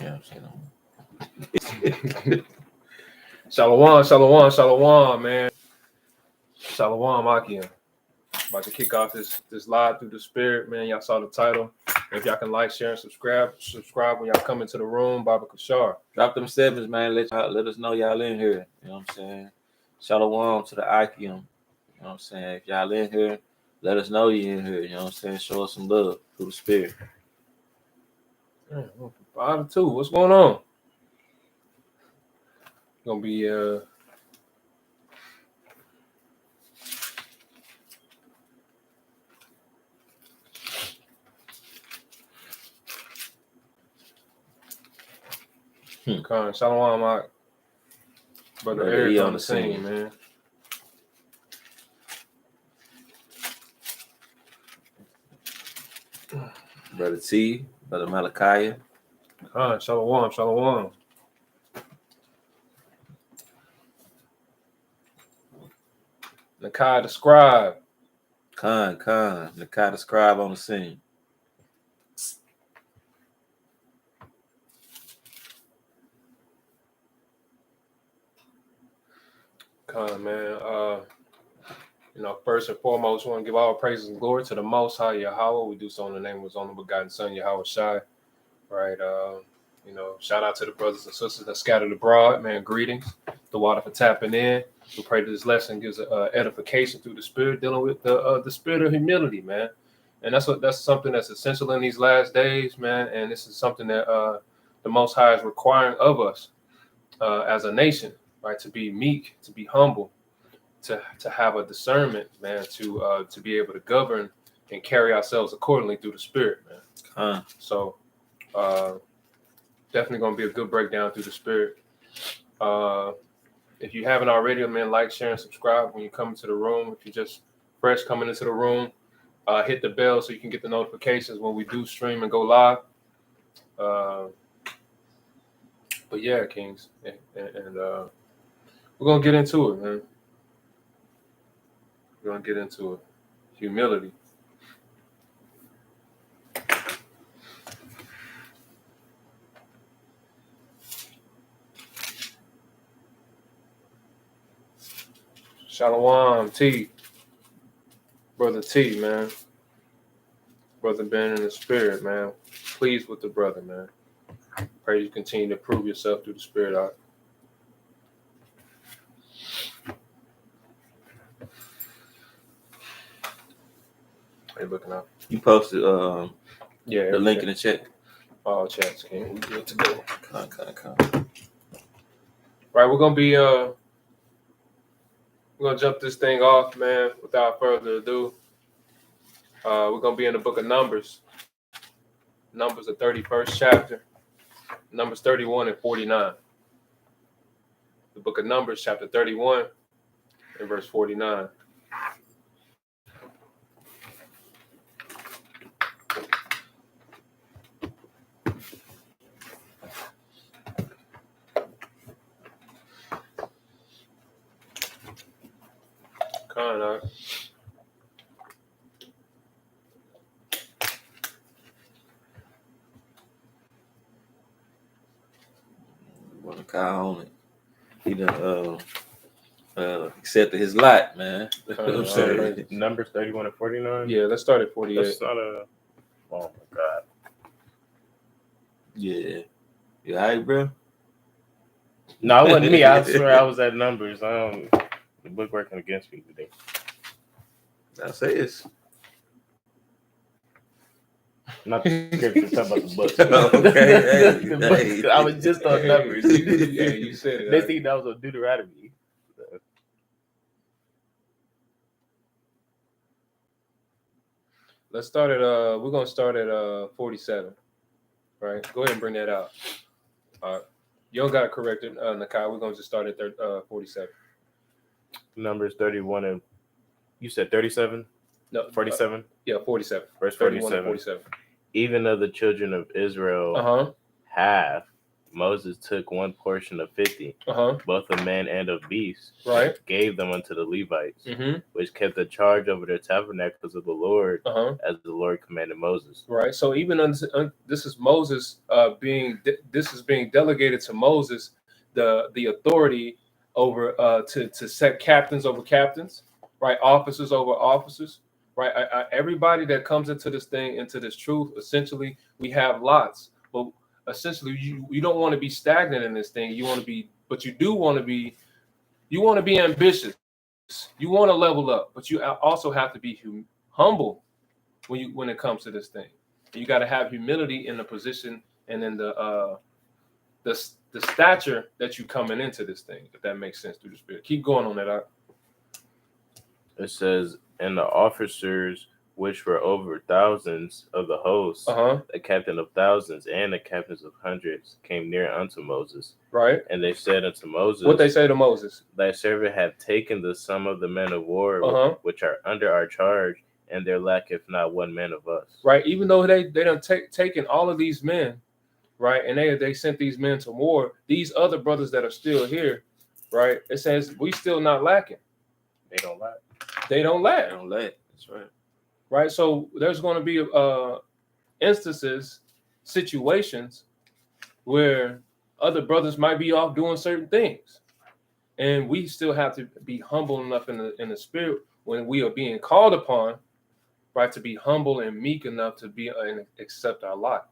Yeah, I'm saying. Shalom, man. Shalom, Akim. About to kick off this live through the spirit, man. Y'all saw the title. If y'all can like, share, and subscribe when y'all come into the room. Baba Kashar. Drop them sevens, man. Let us know y'all in here. You know what I'm saying? Shalom to the Akim. You know what I'm saying? If y'all in here, let us know you in here. You know what I'm saying? Show us some love through the spirit. 5-2. What's going on? Gonna be Shalom, Mark. Brother Eric on the scene, man. Brother T, Brother Malachi. Shalom. Nakai the scribe. Nakai the scribe on the scene. Man. First and foremost, we want to give all praises and glory to the Most High Yahweh. We do so in the name of His only begotten Son, Yahweh Shai. Right. Shout out to the brothers and sisters that scattered abroad, man. Greetings. The water for tapping in. We pray that this lesson gives edification through the spirit, dealing with the spirit of humility, man. And that's something that's essential in these last days, man. And this is something that the Most High is requiring of us as a nation, right? To be meek, to be humble, to have a discernment, man, to be able to govern and carry ourselves accordingly through the spirit, man. So definitely going to be a good breakdown through the spirit. If you haven't already, man, like, share, and subscribe when you come into the room. If you're just fresh coming into the room, hit the bell so you can get the notifications when we do stream and go live. But yeah, Kings, and we're going to get into it, man. We're going to get into it. Humility. Shalom, T. Brother T, man. Brother Ben in the spirit, man. Pleased with the brother, man. Pray you continue to prove yourself through the spirit out. How you looking out? You posted the link in the chat. All chats, King. We good to go. Come. Right, we're gonna be we're gonna jump this thing off, man, without further ado. We're gonna be in the book of Numbers. Numbers, the 31st chapter. Numbers 31 and 49. The book of Numbers, chapter 31 and verse 49. Kind of. Malachi on it. He done accepted his lot, man. Numbers 31 and 49? Yeah, let's start at 48. That's not a... Oh, my God. Yeah. You all right, bro? No, it wasn't me. I swear I was at Numbers. The book working against me today. I'll say it's... Not the scripture, talking about the book. Okay. I was just on Numbers. You said it. They think that was on Deuteronomy. Let's start at we're gonna start at 47. Right? Go ahead and bring that out. You don't got it corrected, Nakai. We're gonna just start at 47. Numbers 31 and you said 37? No, 47? Yeah, 47. Verse 31 47. and 47. Even of the children of Israel half Moses took one portion of 50, Uh-huh. both of man and of beast, Right. and gave them unto the Levites, Mm-hmm. which kept the charge over the tabernacles of the Lord, Uh-huh. as the Lord commanded Moses. Right. So even this is Moses being delegated to Moses the authority over to set captains over captains, right? Officers over officers, right? Everybody that comes into this thing, into this truth, essentially we have lots, but essentially you don't want to be stagnant in this thing. You want to be, but you do want to be, you want to be ambitious. You want to level up, but you also have to be humble when it comes to this thing. You got to have humility in the position and in the stature that you coming into this thing, if that makes sense through the Spirit. Keep going on that. It says, and the officers which were over thousands of the host, the captain of thousands and the captains of hundreds came near unto Moses. Right. And they said unto Moses, what they say to Moses? Thy servant hath taken the sum of the men of war which are under our charge, and there lacketh not one man of us. Right. Even though they done taken all of these men, right, and they sent these men to war, these other brothers that are still here, right, it says we still not lacking. They don't lack. They don't lack. They don't lack. That's right. Right. So there's going to be instances, situations where other brothers might be off doing certain things, and we still have to be humble enough in the spirit when we are being called upon, right, to be humble and meek enough to be and accept our lot.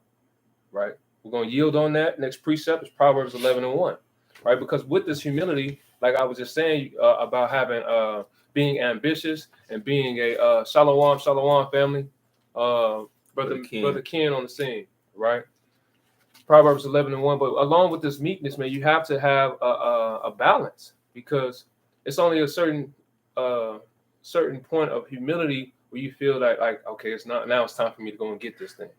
Right. We're going to yield on that. Next precept is Proverbs 11:1. Right. Because with this humility, like I was just saying about having being ambitious and being a shalom family, brother Ken on the scene, right? Proverbs 11:1. But along with this meekness, man, you have to have a balance, because it's only a certain point of humility where you feel like okay, it's not now. It's time for me to go and get this thing.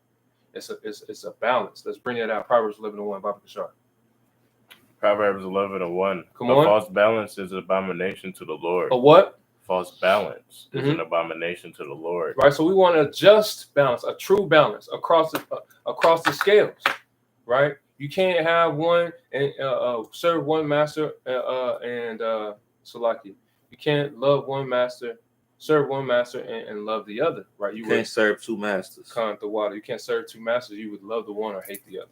It's a balance. Let's bring it out. Proverbs 11:1. Baba Kashar. Proverbs 11:1. Come on. False balance is an abomination to the Lord. A what? False balance is an abomination to the Lord. Right. So we want a just balance, a true balance across the scales. Right. You can't have one and serve one master and Salaki. You can't love one master, serve one master and love the other. Right. You can't serve two masters. The water. You can't serve two masters. You would love the one or hate the other.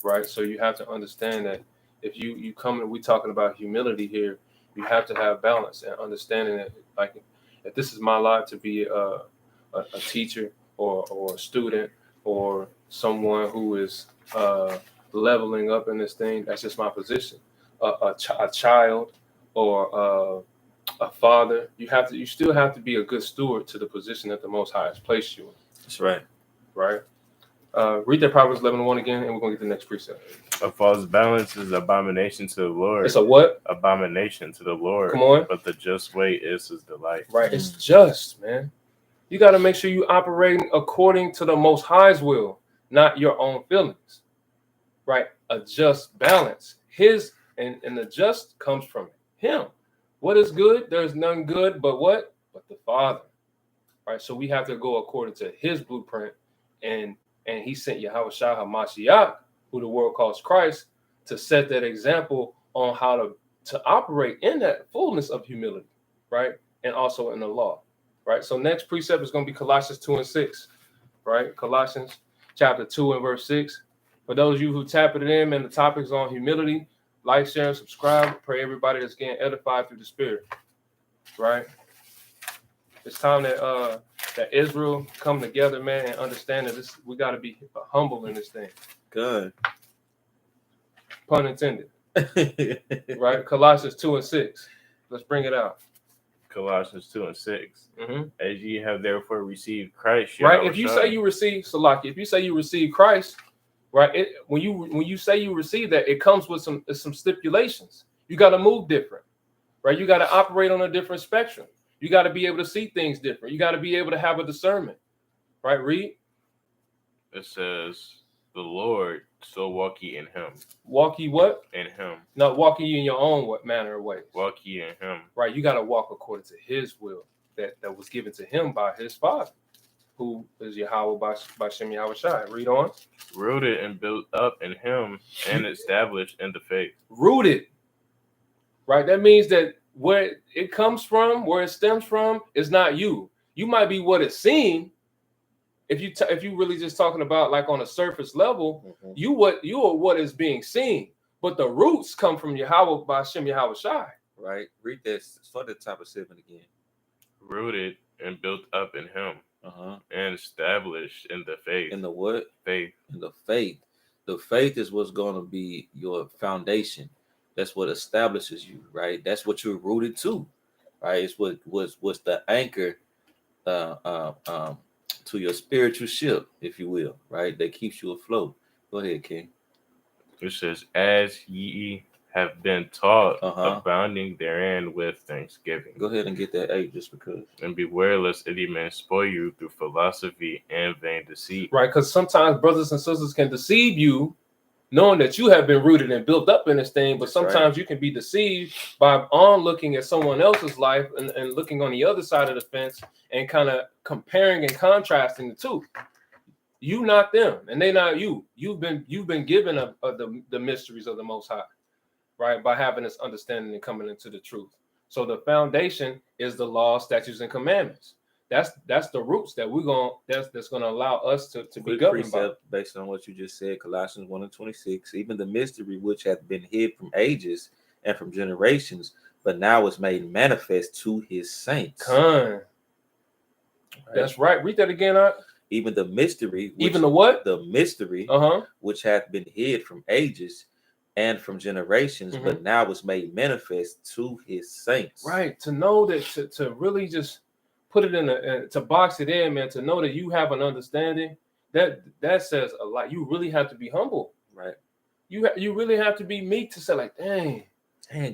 Right. So you have to understand that if you come and we're talking about humility here, you have to have balance and understanding that, like, if this is my life to be a teacher or a student or someone who is leveling up in this thing, that's just my position. A child or a father, you still have to be a good steward to the position that the Most High has placed you in. That's right. Right. Read that Proverbs 11:1 again, and we're gonna get the next precept. A false balance is abomination to the Lord. It's a what? Abomination to the Lord. Come on. But the just way is his delight. Right. It's just, man. You got to make sure you operating according to the Most High's will, not your own feelings. Right. A just balance. His and the just comes from him. What is good? There's none good but what? But the Father. Right. So we have to go according to his blueprint, and he sent Yahweh Shah HaMashiach, who the world calls Christ, to set that example on how to operate in that fullness of humility, right? And also in the law, right? So next precept is going to be Colossians 2:6, right? Colossians chapter 2 and verse 6. For those of you who tap it in, and the topic is on humility, like, share, and subscribe. Pray everybody that's getting edified through the Spirit, right? It's time that Israel come together, man, and understand that we got to be humble in this thing. Good. Pun intended. Right? Colossians 2:6. Let's bring it out. Colossians 2:6. As ye have therefore received Christ. Right? If you say you receive Salaki, if you say you receive Christ, right? When you say you receive that, it comes with some stipulations. You got to move different, right? You got to operate on a different spectrum. You got to be able to see things different. You got to be able to have a discernment, right? Read. It says, the Lord, so walk ye in him. Walk ye what? In him. Not walking ye in your own what manner of ways. Walk ye in him. Right. You got to walk according to his will that was given to him by his Father. who is Yahweh by Shem Yahweh Shai. Read on. Rooted and built up in him and established in the faith. Rooted. Right? That means that where it comes from, where it stems from, is not you. You might be what it's seen. If you really just talking about like on a surface level, you are what is being seen. But the roots come from Yahweh by Shem Yahweh Shai. Right? Read this. Start at the top of 7 again. Rooted and built up in him and established in the faith. In the what? Faith. In the faith. The faith is what's going to be your foundation. That's what establishes you, right? That's what you're rooted to, right? It's what's the anchor to your spiritual ship, if you will, right? That keeps you afloat. Go ahead, King. It says, as ye have been taught, abounding therein with thanksgiving. Go ahead and get that 8 just because. And beware lest any man spoil you through philosophy and vain deceit. Right, because sometimes brothers and sisters can deceive you, knowing that you have been rooted and built up in this thing, but sometimes you can be deceived by looking at someone else's life and looking on the other side of the fence and kind of comparing and contrasting the two. You not them, and they not you. You've been given the mysteries of the Most High, right? By having this understanding and coming into the truth. So the foundation is the law, statutes, and commandments. That's the roots that that's gonna allow us to be governed by. Based on what you just said, Colossians 1:26, even the mystery which hath been hid from ages and from generations, but now is made manifest to his saints. Right? That's right. Read that again, Even the mystery, even the what? The mystery, which hath been hid from ages and from generations, but now is made manifest to his saints. Right. To know that, to really just put it in to box it in, man. To know that you have an understanding that says a lot. You really have to be humble, right? You really have to be meek to say, like, dang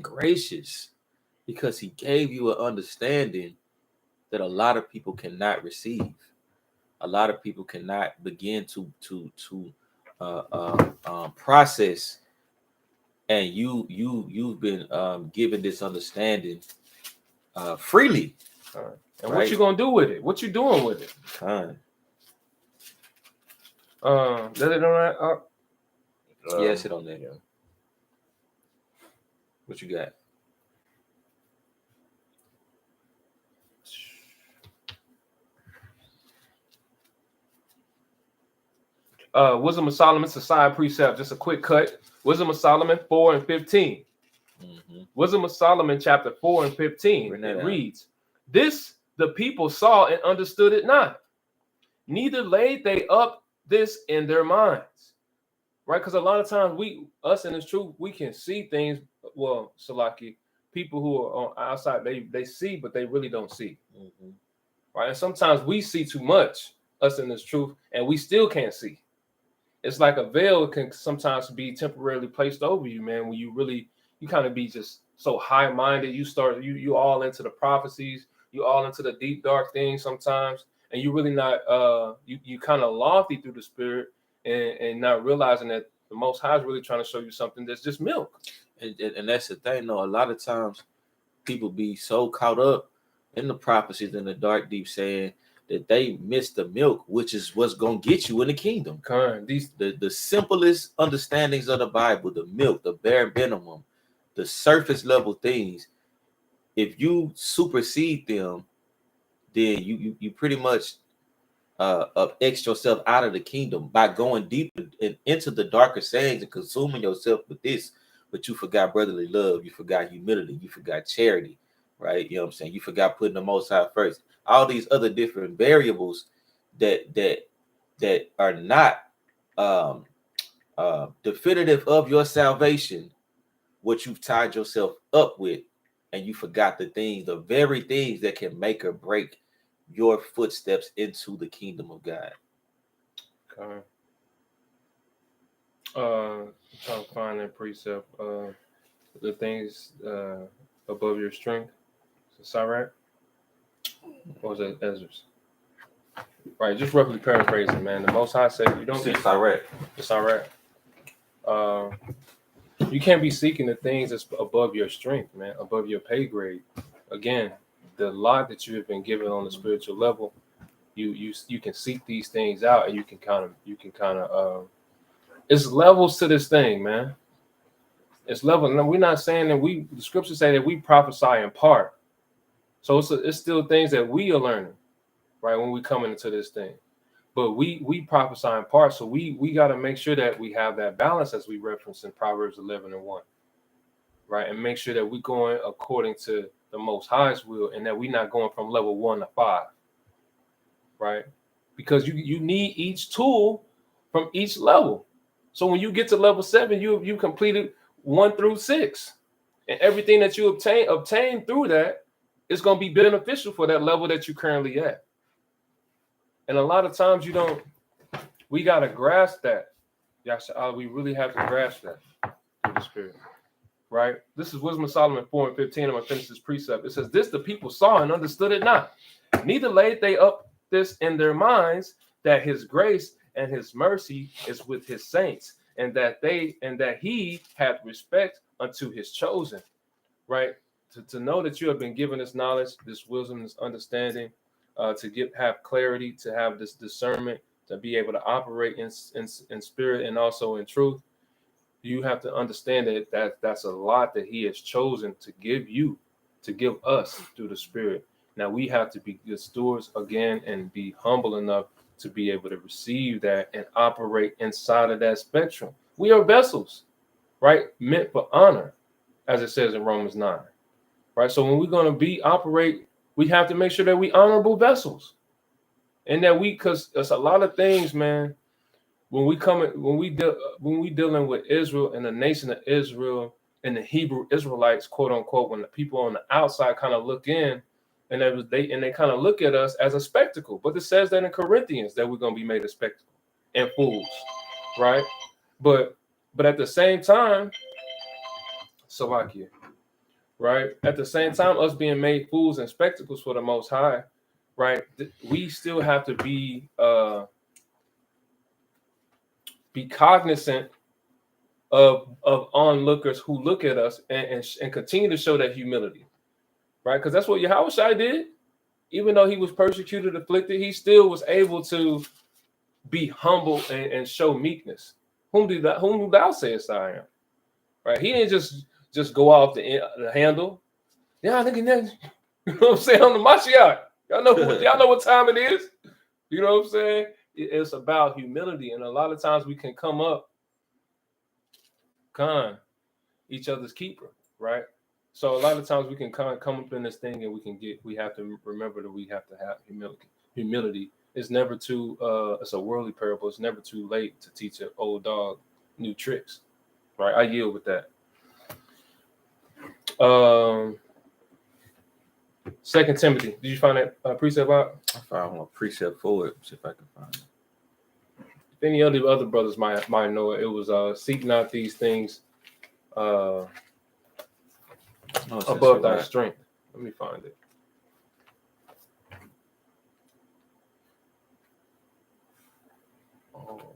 gracious, because he gave you an understanding that a lot of people cannot receive. A lot of people cannot begin to process, and you've been given this understanding freely. And right. What you gonna do with it? What you doing with it? Does it on that? Yes, it on there. Yeah. What you got? Wisdom of Solomon, it's a side precept, just a quick cut. Wisdom of Solomon 4 and 15. Wisdom of Solomon chapter 4 and 15. It reads, this the people saw and understood it not, neither laid they up this in their minds. Right? Because a lot of times us in this truth, we can see things. Well, Salaki, people who are on outside, they see, but they really don't see. Right? And sometimes we see too much, us in this truth, and we still can't see. It's like a veil can sometimes be temporarily placed over you, man, when you kind of be just so high-minded. You all into the prophecies, you all into the deep, dark things sometimes, and you really not, you kind of lofty through the spirit and not realizing that the Most High is really trying to show you something that's just milk. And that's the thing, though. A lot of times people be so caught up in the prophecies and the dark, deep saying that they miss the milk, which is what's going to get you in the kingdom. The simplest understandings of the Bible, the milk, the bare minimum, the surface level things, if you supersede them, then you pretty much X yourself out of the kingdom by going deeper into the darker sayings and consuming yourself with this. But you forgot brotherly love, you forgot humility, you forgot charity, right? You know what I'm saying? You forgot putting the Most High first. All these other different variables that are not definitive of your salvation, what you've tied yourself up with, and you forgot the very things that can make or break your footsteps into the kingdom of God. Okay. I'm trying to find that precept. The things above your strength. Is it Sirach? Or was it Ezra's? Right, just roughly paraphrasing, man. The Most High said you don't get Sirach. It's Sirach. You can't be seeking the things that's above your strength, man, above your pay grade. Again, the lot that you have been given on the spiritual level, you can seek these things out, and you can kind of it's levels to this thing, man. It's level. No, we're not saying that the scriptures say that we prophesy in part. So it's still things that we are learning, right, when we come into this thing. But we prophesy in part, so we got to make sure that we have that balance, as we reference in Proverbs 11:1, right, and make sure that we're going according to the Most High's will, and that we're not going from level 1 to 5, right? Because you need each tool from each level. So when you get to level 7, you completed 1 through 6, and everything that you obtain through that is going to be beneficial for that level that you're currently at. And a lot of times we got to grasp that. We really have to grasp that through the Spirit, right? This is Wisdom of Solomon 4:15. I'm going to finish this precept. It says, "This the people saw and understood it not. Neither laid they up this in their minds, that his grace and his mercy is with his saints, and that he hath respect unto his chosen." Right? To know that you have been given this knowledge, this wisdom, this understanding, to have clarity, to have this discernment, to be able to operate in spirit and also in truth. You have to understand that's a lot that he has chosen to give you, to give us through the Spirit. Now we have to be good stewards again and be humble enough to be able to receive that and operate inside of that spectrum. We are vessels, right? Meant for honor, as it says in Romans 9, right? So when we're going to operate, we have to make sure that we honorable vessels, and that because there's a lot of things, man. When we dealing with Israel and the nation of Israel and the Hebrew Israelites, quote unquote, when the people on the outside kind of look in, and they kind of look at us as a spectacle. But it says that in Corinthians that we're going to be made a spectacle and fools, right? But at the same time, Slovakia, right? At the same time, us being made fools and spectacles for the Most High, right? We still have to be cognizant of onlookers who look at us and continue to show that humility, right? Because that's what Yahushua did. Even though he was persecuted, afflicted, he still was able to be humble and show meekness. Whom do thou sayest I am? Right? He didn't just go off the handle. Yeah, I think you know what I'm saying? On the Mashiach. Y'all know what time it is. You know what I'm saying? It's about humility, and a lot of times we can come up each other's keeper, right? So a lot of times we can come up in this thing, and we have to remember that we have to have humility. It's never too it's a worldly parable. It's never too late to teach an old dog new tricks, right? I yield with that. 2 Timothy. Did you find that precept out? I found a precept for it. See if I can find it. If any other brothers might know it, it was seek not these things above thy strength. Let me find it. Oh.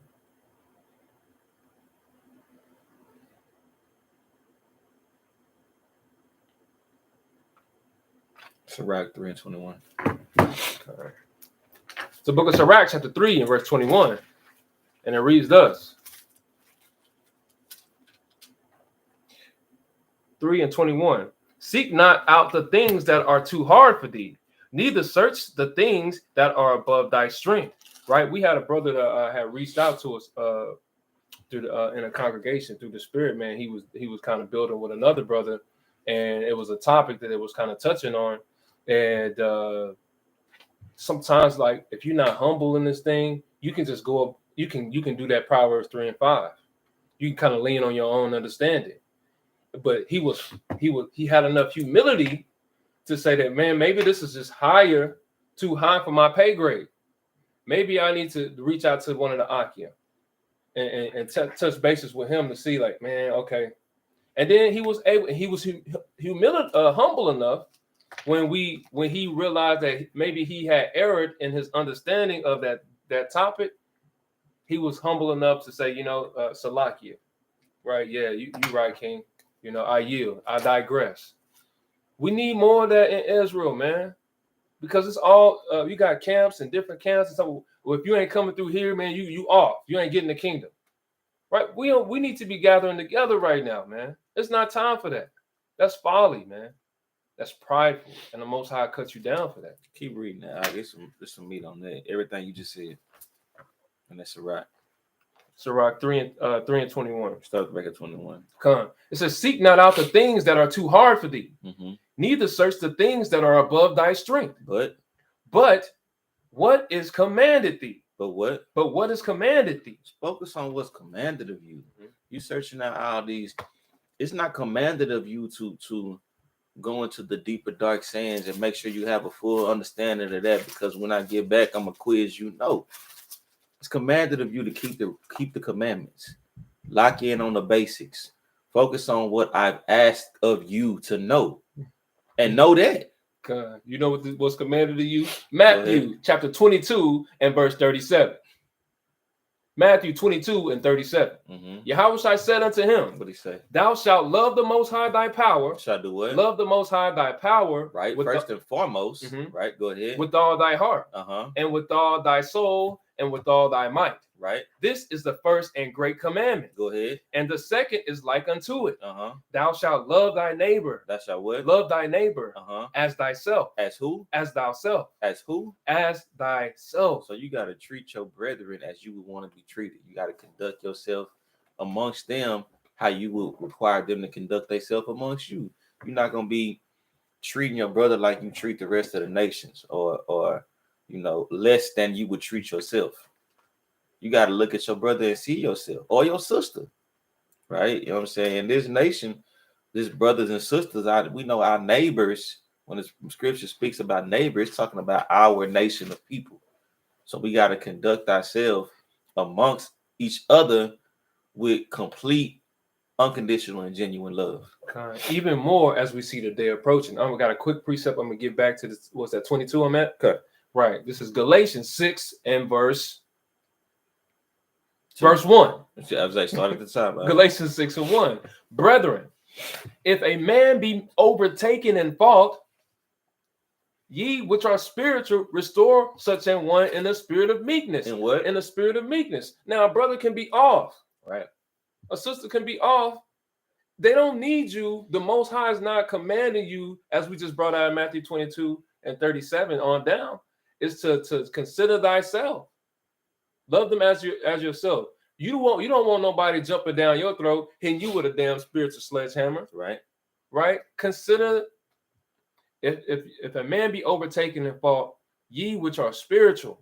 Sirach 3:21. Okay. It's the book of Sirach, chapter 3, and verse 21. And it reads thus. 3:21. Seek not out the things that are too hard for thee, neither search the things that are above thy strength. Right? We had a brother that had reached out to us through in a congregation through the Spirit, man. He was kind of building with another brother, and it was a topic that it was kind of touching on. And sometimes, like, if you're not humble in this thing, you can just go up. You can do that Proverbs 3 and 5. You can kind of lean on your own understanding. But he had enough humility to say that, man, maybe this is just too high for my pay grade. Maybe I need to reach out to one of the Akia and touch bases with him to see, like, man, okay. And then he was humble enough when he realized that maybe he had erred in his understanding of that topic. He was humble enough to say, Salakia, right? Yeah, you right, King. I yield. I digress. We need more of that in Israel, man. because it's all you got camps and different camps and stuff. Well, if you ain't coming through here, man, you off. You ain't getting the kingdom, right? We need to be gathering together right now, man. It's not time for that. That's folly, man. That's prideful, and the Most High cuts you down for that. Keep reading that. I get some meat on that. Everything you just said, and that's a right. Sirach 3 and 21. Start back at 21. Come. It says, "Seek not out the things that are too hard for thee, neither search the things that are above thy strength. But what is commanded thee?" But what? But what is commanded thee? Focus on what's commanded of you. You searching out all these. It's not commanded of you to go into the deeper dark sands and make sure you have a full understanding of that, because when I get back, I'm gonna quiz you. No. It's commanded of you to keep the commandments. Lock in on the basics. Focus on what I've asked of you to know, and know that. God, you know what's commanded of you? Matthew chapter 22 and verse 37. Matthew 22 and 37. Yahushua said unto him, what did he say? "Thou shalt love the Most High thy power." Shall do what? Love the Most High thy power. Right. First and foremost. Right. Go ahead. With all thy heart. And with all thy soul and with all thy might. Right. This is the first and great commandment. Go ahead. And the second is like unto it. Thou shalt love thy neighbor. Thou shalt what? Love thy neighbor as thyself. As who? As thyself. As who? As thyself. So you got to treat your brethren as you would want to be treated. You got to conduct yourself amongst them how you would require them to conduct themselves amongst you. You're not going to be treating your brother like you treat the rest of the nations, or less than you would treat yourself. You got to look at your brother and see yourself, or your sister, right? You know what I'm saying? In this nation, these brothers and sisters, we know our neighbors. When the scripture speaks about neighbors, it's talking about our nation of people. So we got to conduct ourselves amongst each other with complete, unconditional, and genuine love. Even more as we see the day approaching. We got a quick precept. I'm going to get back to this. What's that, 22 I'm at? Okay. Right. This is Galatians 6 and verse 1. I was start at the top. Galatians 6 and 1. Brethren, if a man be overtaken in fault, ye which are spiritual, restore such an one in the spirit of meekness. In what? In the spirit of meekness. Now, a brother can be off. Right. A sister can be off. They don't need you. The Most High is not commanding you, as we just brought out in Matthew 22 and 37 on down, is to consider thyself. Love them as yourself. You don't want nobody jumping down your throat, hitting you with a damn spiritual sledgehammer. Right. Right. Consider if a man be overtaken in fault, ye which are spiritual.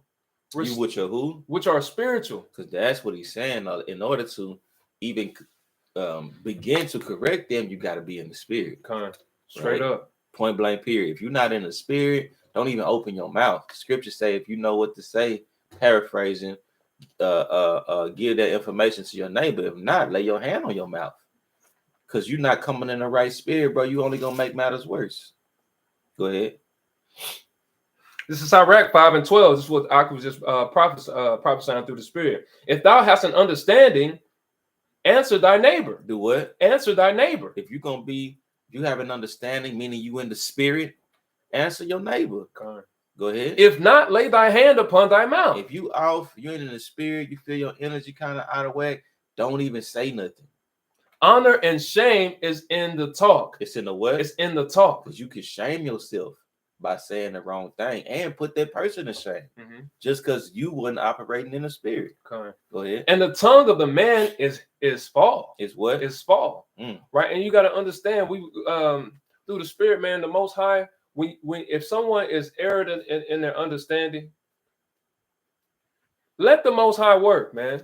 You which are who? Which are spiritual. Because that's what he's saying. In order to even begin to correct them, you got to be in the spirit. Straight up. Point blank period. If you're not in the spirit, don't even open your mouth. The scriptures say if you know what to say, paraphrasing, give that information to your neighbor. If not, lay your hand on your mouth. Because you're not coming in the right spirit, bro. You only gonna make matters worse. Go ahead. This is Sirach 5 and 12. This is what Ak was just prophesying through the spirit. If thou hast an understanding, answer thy neighbor. Do what? Answer thy neighbor. If you have an understanding, meaning you in the spirit, answer your neighbor. Go ahead. If not, lay thy hand upon thy mouth. If you off, you ain't in the spirit, you feel your energy kind of out of whack, don't even say nothing. Honor and shame is in the talk. It's in the what? It's in the talk. Because you can shame yourself by saying the wrong thing and put that person to shame just because you wasn't operating in the spirit. Go ahead. And the tongue of the man is fall. Is what? Is fall. Right. And you got to understand, we through the spirit, man, the Most High, when if someone is arrogant in their understanding, let the Most High work, man.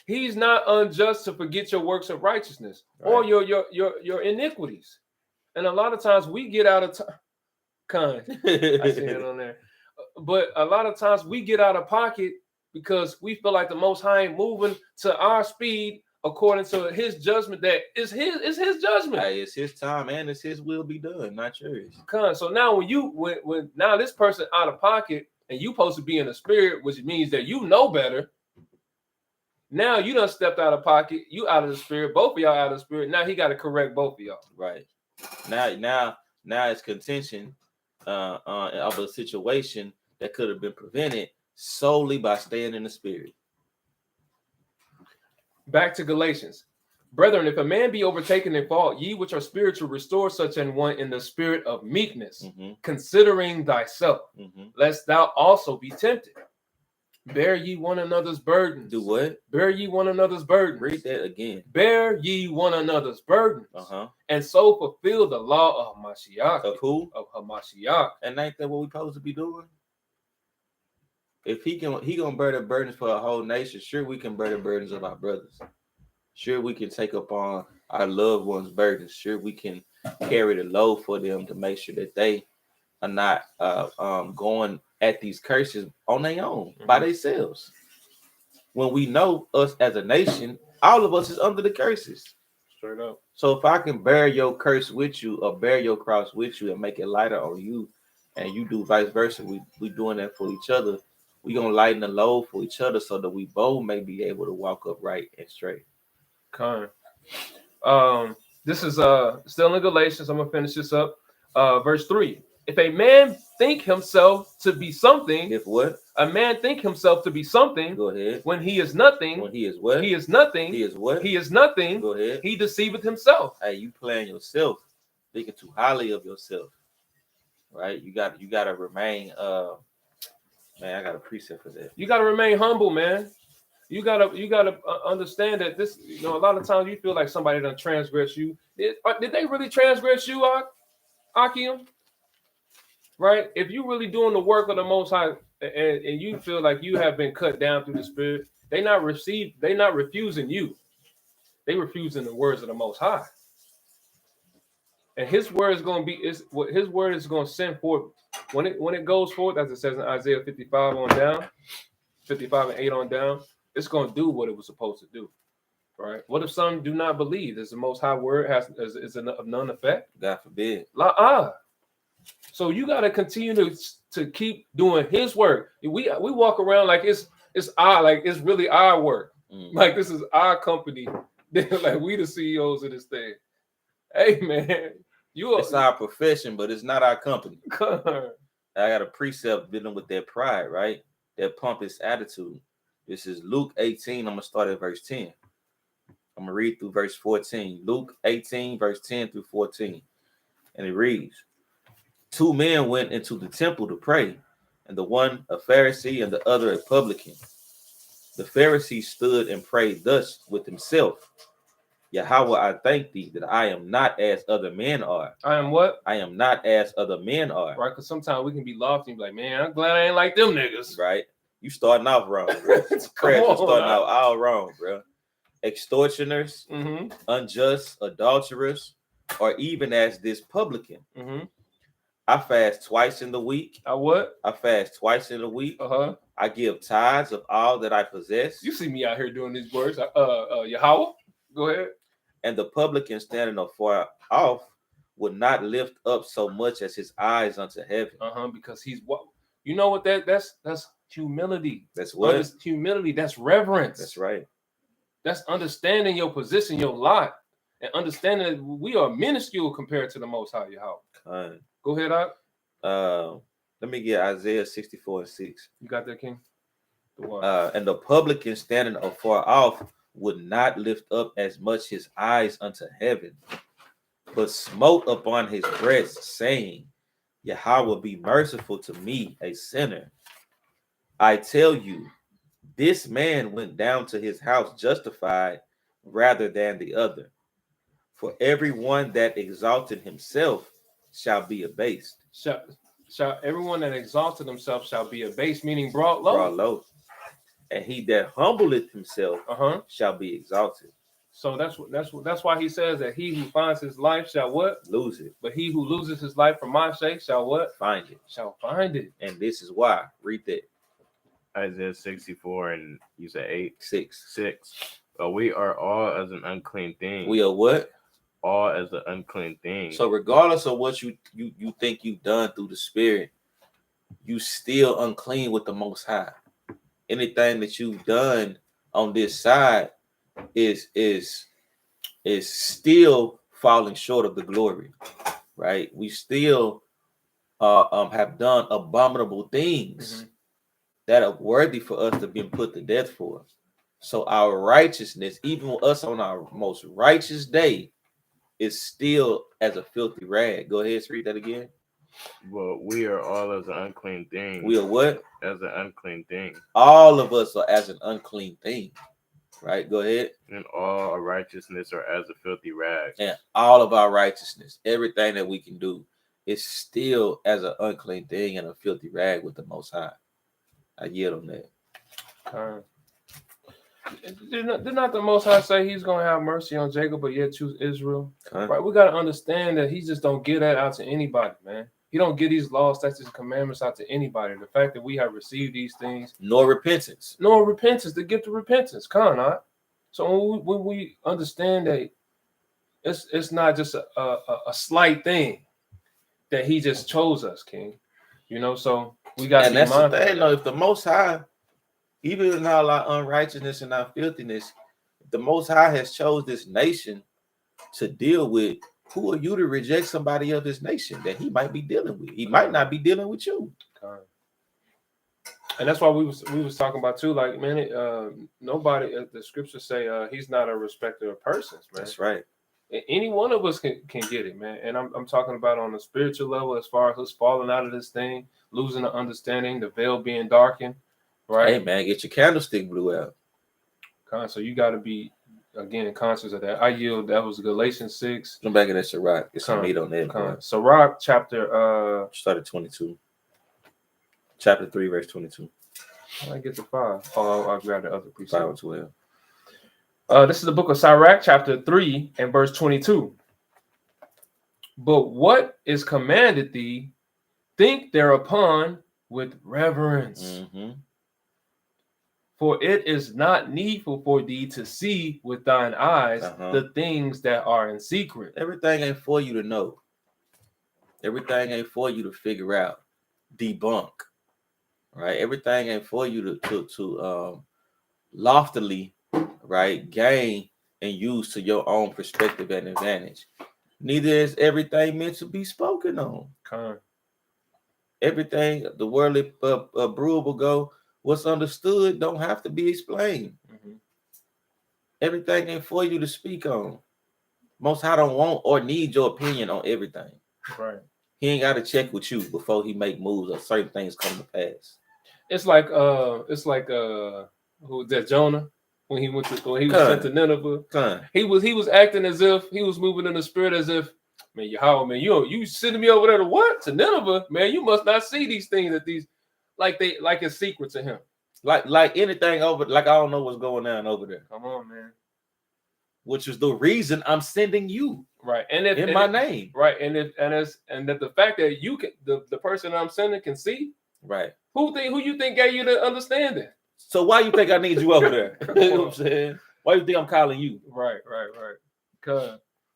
He's not unjust to forget your works of righteousness or your iniquities. And a lot of times we get out of time. I see it on there. But a lot of times we get out of pocket because we feel like the Most High ain't moving to our speed according to his judgment. That is his judgment. Hey, it's his time and it's his will be done, not yours. So now when now this person out of pocket and you supposed to be in the spirit, which means that you know better. Now you done stepped out of pocket, you out of the spirit, both of y'all out of the spirit. Now he got to correct both of y'all. Right. Now it's contention of a situation that could have been prevented solely by staying in the spirit. Back to Galatians. Brethren, if a man be overtaken in fault, ye which are spiritual, restore such an one in the spirit of meekness, considering thyself, lest thou also be tempted. Bear ye one another's burdens. Do what? Bear ye one another's burdens. Read that again. Bear ye one another's burdens. And so fulfill the law of Mashiach. Of who? Of Hamashiach. And ain't that what we supposed to be doing? If he gonna bear the burdens for a whole nation, sure we can bear the burdens of our brothers. Sure we can take upon our loved ones' burdens. Sure we can carry the load for them to make sure that they are not going at these curses on their own, by themselves. When we know us as a nation, all of us is under the curses. Straight up. So if I can bear your curse with you or bear your cross with you and make it lighter on you, and you do vice versa, we doing that for each other. We gonna lighten the load for each other so that we both may be able to walk upright and straight. Con. This is still in Galatians. I'm gonna finish this up. Verse 3. If a man think himself to be something, if what? A man think himself to be something, go ahead. When he is nothing, when he is what? He is nothing. He is what? He is nothing. Go ahead. He deceiveth himself. Hey, you playing yourself, thinking too highly of yourself, right? You got to remain. Man, I got a precept for that. You got to remain humble, man. You gotta understand that this. A lot of times you feel like somebody done transgress you. Did they really transgress you, Akim? Right? If you really doing the work of the Most High, and you feel like you have been cut down through the Spirit, they not refusing you. They refusing the words of the Most High. And His word is going to be His word is going to send forth when it goes forth, as it says in Isaiah 55 on down, 55 and 8 on down. It's going to do what it was supposed to do. Right? What if some do not believe? Is the Most High word is of none effect? God forbid. So you got to continue to keep doing His work. We walk around like it's really our work. Like this is our company. Like we the CEOs of this thing. Hey man, it's our profession, but it's not our company. I got a precept dealing with that pride, right? That pompous attitude. This is Luke 18. I'm gonna start at verse 10. I'm gonna read through verse 14. Luke 18, verse 10 through 14, and it reads. 2 men went into the temple to pray, and the one a Pharisee and the other a publican. The Pharisee stood and prayed thus with himself. Yahweh, I thank thee that I am not as other men are. I am what? I am not as other men are. Right, because sometimes we can be lofty and be like, man, I'm glad I ain't like them niggas. Right. You starting off wrong, bro. Starting out all wrong, bro. Extortioners, unjust, adulterers, or even as this publican. I fast twice in the week. I fast twice in the week. I give tithes of all that I possess. You see me out here doing these words. Yahweh, go ahead. And the publican standing afar off would not lift up so much as his eyes unto heaven. Because he's what? You know what that's humility. That's what? That's humility. That's reverence. That's right. That's understanding your position, your lot, and understanding that we are minuscule compared to the Most High Yahweh. Go ahead, let me get Isaiah 64 and 6. You got that, King? And the publican standing afar off would not lift up as much his eyes unto heaven, but smote upon his breast, saying, Yahweh, be merciful to me, a sinner. I tell you, this man went down to his house justified rather than the other. For everyone that exalted himself shall be abased. Shall everyone that exalted himself shall be abased, meaning brought low. Brought low. And he that humbleth himself shall be exalted. So that's why he says that he who finds his life shall what? Lose it. But he who loses his life for my sake shall what? Find it. Shall find it. And this is why. Read that. Isaiah 64 and you said 8? 6. But we are all as an unclean thing. We are what? All as an unclean thing. So regardless of what you think you've done through the Spirit, you still unclean with the Most High. Anything that you've done on this side is still falling short of the glory, right? We still have done abominable things that are worthy for us to be put to death for. So our righteousness, even us on our most righteous day, is still as a filthy rag. Go ahead, read that again. Well, we are all as an unclean thing. We are what? As an unclean thing. All of us are as an unclean thing. Right? Go ahead. And all our righteousness are as a filthy rag. And all of our righteousness, everything that we can do, is still as an unclean thing and a filthy rag with the Most High. I yield on that. Did not the Most High say he's going to have mercy on Jacob, but yet choose Israel? Okay. Right? We got to understand that he just don't give that out to anybody, man. He don't give these laws, statutes, and commandments out to anybody. The fact that we have received these things. Nor repentance. The gift of repentance. Not. So when we understand that it's not just a slight thing that he just chose us, King. So we got to be mindful. And that's the thing, though. If the Most High, even in all our unrighteousness and our filthiness, the Most High has chose this nation to deal with. Who are you to reject somebody of this nation that he might be dealing with? He might not be dealing with you. And that's why we was talking about too. Like, man, nobody. The scriptures say he's not a respecter of persons, man. That's right. Any one of us can get it, man. And I'm talking about on the spiritual level, as far as us falling out of this thing, losing the understanding, the veil being darkened. Right. Hey, man, get your candlestick blew out. So you got to be, again, conscious of that. I yield. That was Galatians 6. Come back in that Sirach. Get some meat on that. Sirach chapter. Started 22. Chapter 3, verse 22. I get to 5. Oh, I've got the other precept. 5 and 12. This is the book of Sirach, chapter 3 and verse 22. But what is commanded thee, think thereupon with reverence. For it is not needful for thee to see with thine eyes the things that are in secret. Everything ain't for you to know. Everything ain't for you to figure out, debunk. Right? Everything ain't for you to loftily, right, gain and use to your own perspective and advantage. Neither is everything meant to be spoken on. Everything, the worldly brewable go, what's understood don't have to be explained. Everything ain't for you to speak on. Most High don't want or need your opinion on everything. Right. He ain't got to check with you before he make moves or certain things come to pass. It's like who was that, Jonah? When he was sent to Nineveh, he was acting as if he was moving in the spirit, as if, man, Yahweh, man, you sending me over there to what? To Nineveh, man. You must not see these things that these like it's secret to him. Like anything over, like I don't know what's going on over there. Come on, man. Which is the reason I'm sending you. Right. And if in my name. Right. And that the fact that you can the person I'm sending can see. Right. Who you think gave you the understanding? So why you think I need you over there? You know what I'm saying? Why you think I'm calling you? Right.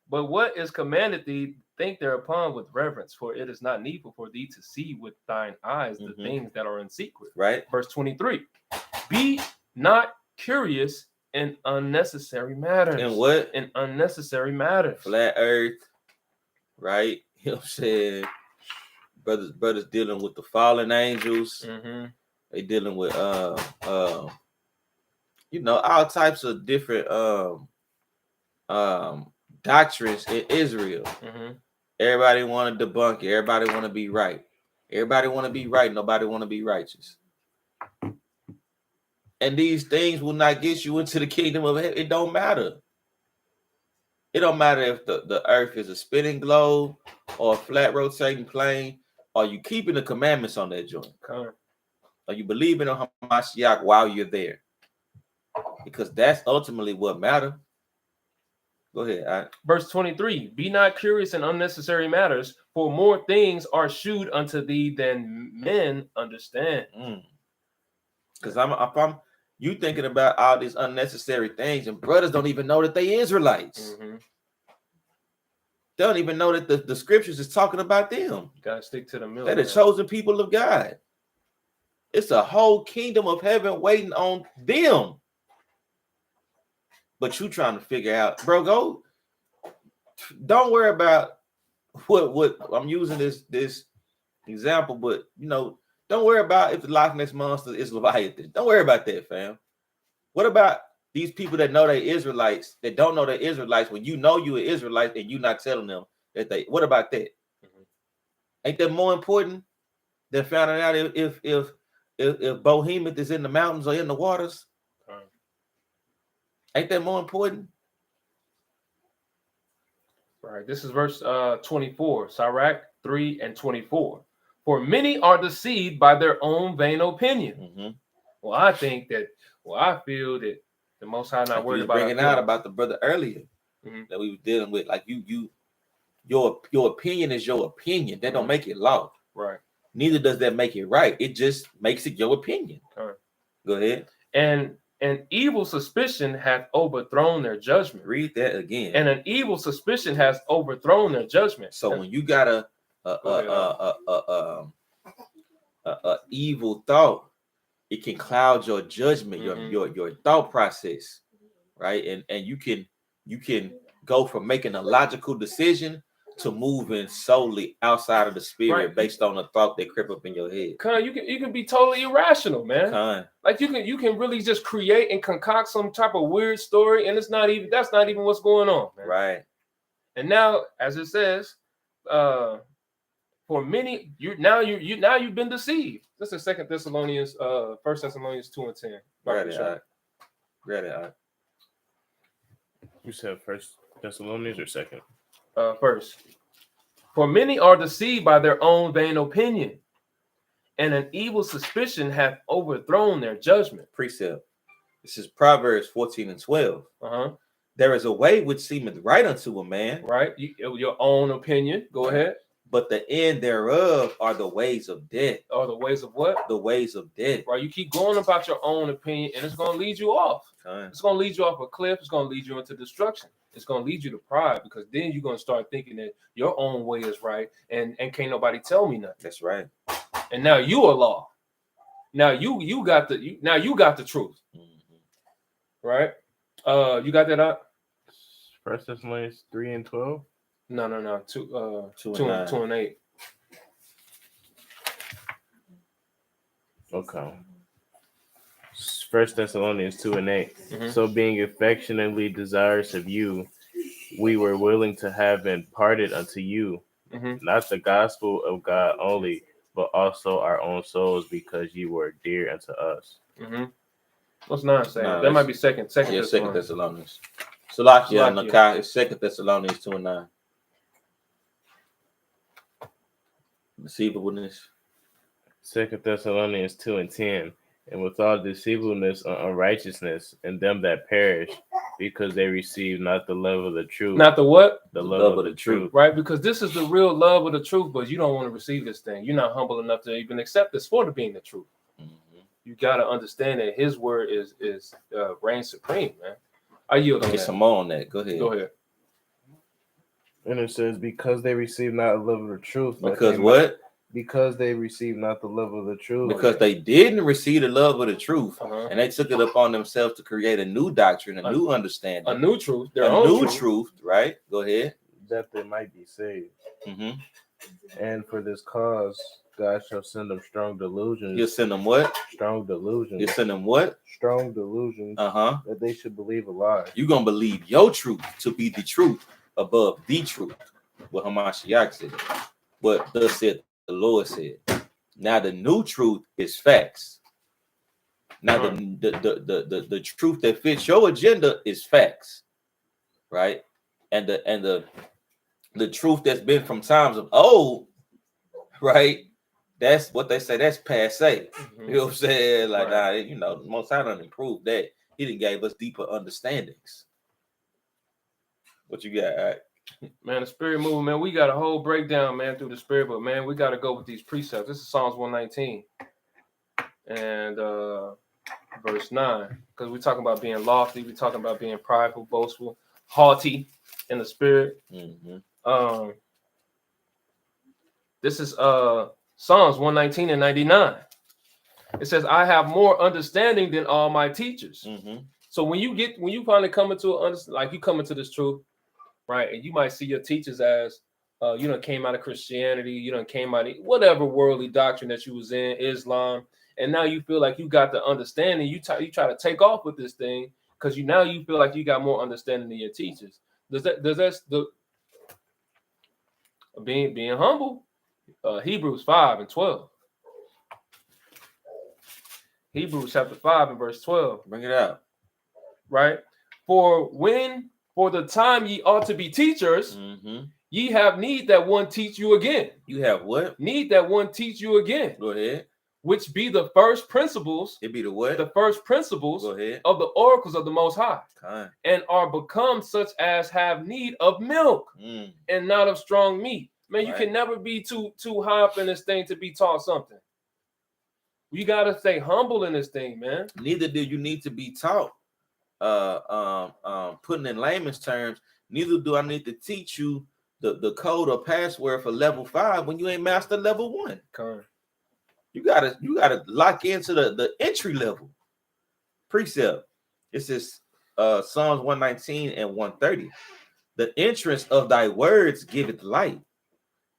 But what is commanded thee, think thereupon with reverence, for it is not needful for thee to see with thine eyes the things that are in secret. Right. Verse 23. Be not curious in unnecessary matters. In what? In unnecessary matters. Flat earth. Right? You know what I'm saying? Brothers dealing with the fallen angels. They dealing with all types of different doctrines in Israel. Everybody want to debunk it. Everybody want to be right. Everybody want to be right. Nobody want to be righteous. And these things will not get you into the kingdom of heaven. It don't matter. It don't matter if the earth is a spinning globe or a flat rotating plane. Are you keeping the commandments on that joint? Are you believing on Hamashiach while you're there? Because that's ultimately what matters. Go ahead. Verse 23. Be not curious in unnecessary matters, for more things are shewed unto thee than men understand. Because you thinking about all these unnecessary things, and brothers don't even know that they Israelites. They don't even know that the scriptures is talking about them. Gotta stick to the middle. They're the chosen people of God. It's a whole kingdom of heaven waiting on them. But you trying to figure out, bro, don't worry about what I'm using this example, but don't worry about if the Loch Ness monster is Leviathan. Don't worry about that, fam. What about these people that know they Israelites that don't know they're Israelites when you know you're an Israelite and you're not telling them that they? What about that? Ain't that more important than finding out if Behemoth is in the mountains or in the waters? Ain't that more important? Right. This is verse 24, Sirach 3 and 24. For many are deceived by their own vain opinion. Well, I feel that the Most High not worried about bringing out about the brother earlier that we were dealing with. Like your opinion is your opinion. That don't make it law. Right. Neither does that make it right. It just makes it your opinion. All right. Go ahead. And an evil suspicion hath overthrown their judgment. Read that again. And an evil suspicion has overthrown their judgment. So when you got a evil thought, it can cloud your judgment, your thought process, right? And you can go from making a logical decision to moving solely outside of the spirit, based on a thought that crept up in your head. You can be totally irrational, man. Like you can really just create and concoct some type of weird story, and that's not even what's going on, man. Right. And now, as it says, for many, you've been deceived. This is 1 Thessalonians 2 and 10. Read it. You said 1 Thessalonians or 2nd? First. For many are deceived by their own vain opinion, and an evil suspicion hath overthrown their judgment. Precept. This is Proverbs 14 and 12. There is a way which seemeth right unto a man. Right. Your own opinion. Go ahead. But the end thereof are the ways of death. Or the ways of what? The ways of death. Right. You keep going about your own opinion, and it's going to lead you off. It's going to lead you off a cliff. It's going to lead you into destruction. It's going to lead you to pride, because then you're going to start thinking that your own way is right, and can't nobody tell me nothing. That's right. And now you are law. Now you got the truth. Right? You got that out? 1 Thessalonians 3 and 12? No. 2 and 8. Okay. 1 Thessalonians 2 and 8. So being affectionately desirous of you, we were willing to have imparted unto you, not the gospel of God only, but also our own souls, because you were dear unto us. What's 9 saying? That might be second. Yeah, 2 Thessalonians. Salakia Nakai is 2 Thessalonians 2 and 9. Deceivableness. 2 Thessalonians 2 and 10. And with all deceivableness and unrighteousness in them that perish, because they receive not the love of the truth. Not the what? The love of the truth. Right? Because this is the real love of the truth, but you don't want to receive this thing. You're not humble enough to even accept this for being the truth. You got to understand that his word is reigns supreme, man. I yield on that. Get some more on that. Go ahead. And it says, because they receive not the love of the truth. Because what? Because they receive not the love of the truth. Because they didn't receive the love of the truth, and they took it upon themselves to create a new doctrine, a new understanding, a new truth, truth. Right? Go ahead. That they might be saved. And for this cause, God shall send them strong delusions. You'll send them what? Strong delusions. You send them what? Strong delusions. That they should believe a lie. You're gonna believe your truth to be the truth above the truth. What Hamashiach said. What thus said the Lord said. Now the new truth is facts. Now the truth that fits your agenda is facts, right? And the truth that's been from times of old, right? That's what they say. That's passe. You know what I'm saying? Like, Most High done improved that. He done gave us deeper understandings. What you got? All right. Man, the spirit movement, man. We got a whole breakdown, man, through the spirit, but man, we got to go with these precepts. This is Psalms 119 and verse 9, because we're talking about being lofty, we're talking about being prideful, boastful, haughty in the spirit. This is Psalms 119 and 99. It says, I have more understanding than all my teachers. So when you finally come into you come into this truth, right, and you might see your teachers as You done came out of Christianity, you done came out of whatever worldly doctrine that you was in, Islam, and now you feel like you got the understanding. You try to take off with this thing because now you feel like you got more understanding than your teachers. Does that being humble? Hebrews 5:12. Hebrews chapter 5 and verse 12. Bring it out. Right? For the time ye ought to be teachers, ye have need that one teach you again. You have what? Need that one teach you again. Go ahead. Which be the first principles. It be the what? The first principles Go ahead. of the oracles of the Most High. Okay. And are become such as have need of milk and not of strong meat. Man, you can never be too high up in this thing to be taught something. You gotta stay humble in this thing, man. Neither do you need to be taught. Putting in layman's terms, neither do I need to teach you the code or password for level 5 when you ain't master level 1. Okay. You gotta lock into the entry level precept. It says Psalms 119 and 130. The entrance of thy words giveth light,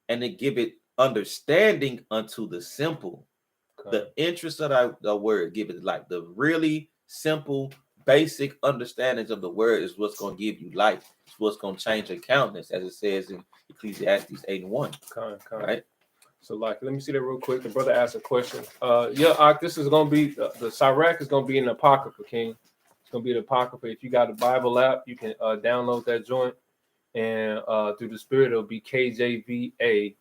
and it giveth understanding unto the simple. Okay. The entrance of thy word giveth light. The really simple, basic understandings of the word is what's going to give you light. It's what's going to change your countenance, as it says in Ecclesiastes 8:1. Okay. Right? So, let me see that real quick. The brother asked a question. This is going to be, the Sirach is going to be in the Apocrypha, King. It's going to be the Apocrypha. If you got a Bible app, you can download that joint. And through the Spirit, it'll be KJVAE,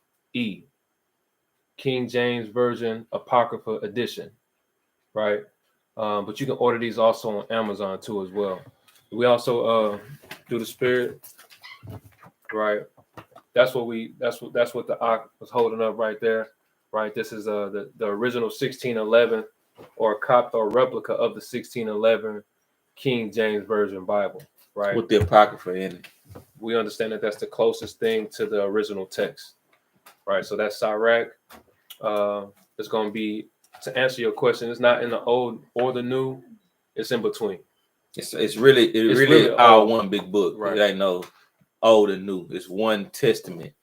King James Version Apocrypha Edition, right? But you can order these also on Amazon too as well. We also through the Spirit, right? That's what the Ark was holding up right there, right? This is the original 1611 or a copy or replica of the 1611 King James Version Bible, right? With the Apocrypha in it. We understand that that's the closest thing to the original text, right? So that Sirach is going to be, to answer your question, it's not in the old or the new, it's in between. It's really all one big book. Right. It ain't no old and new. It's one testament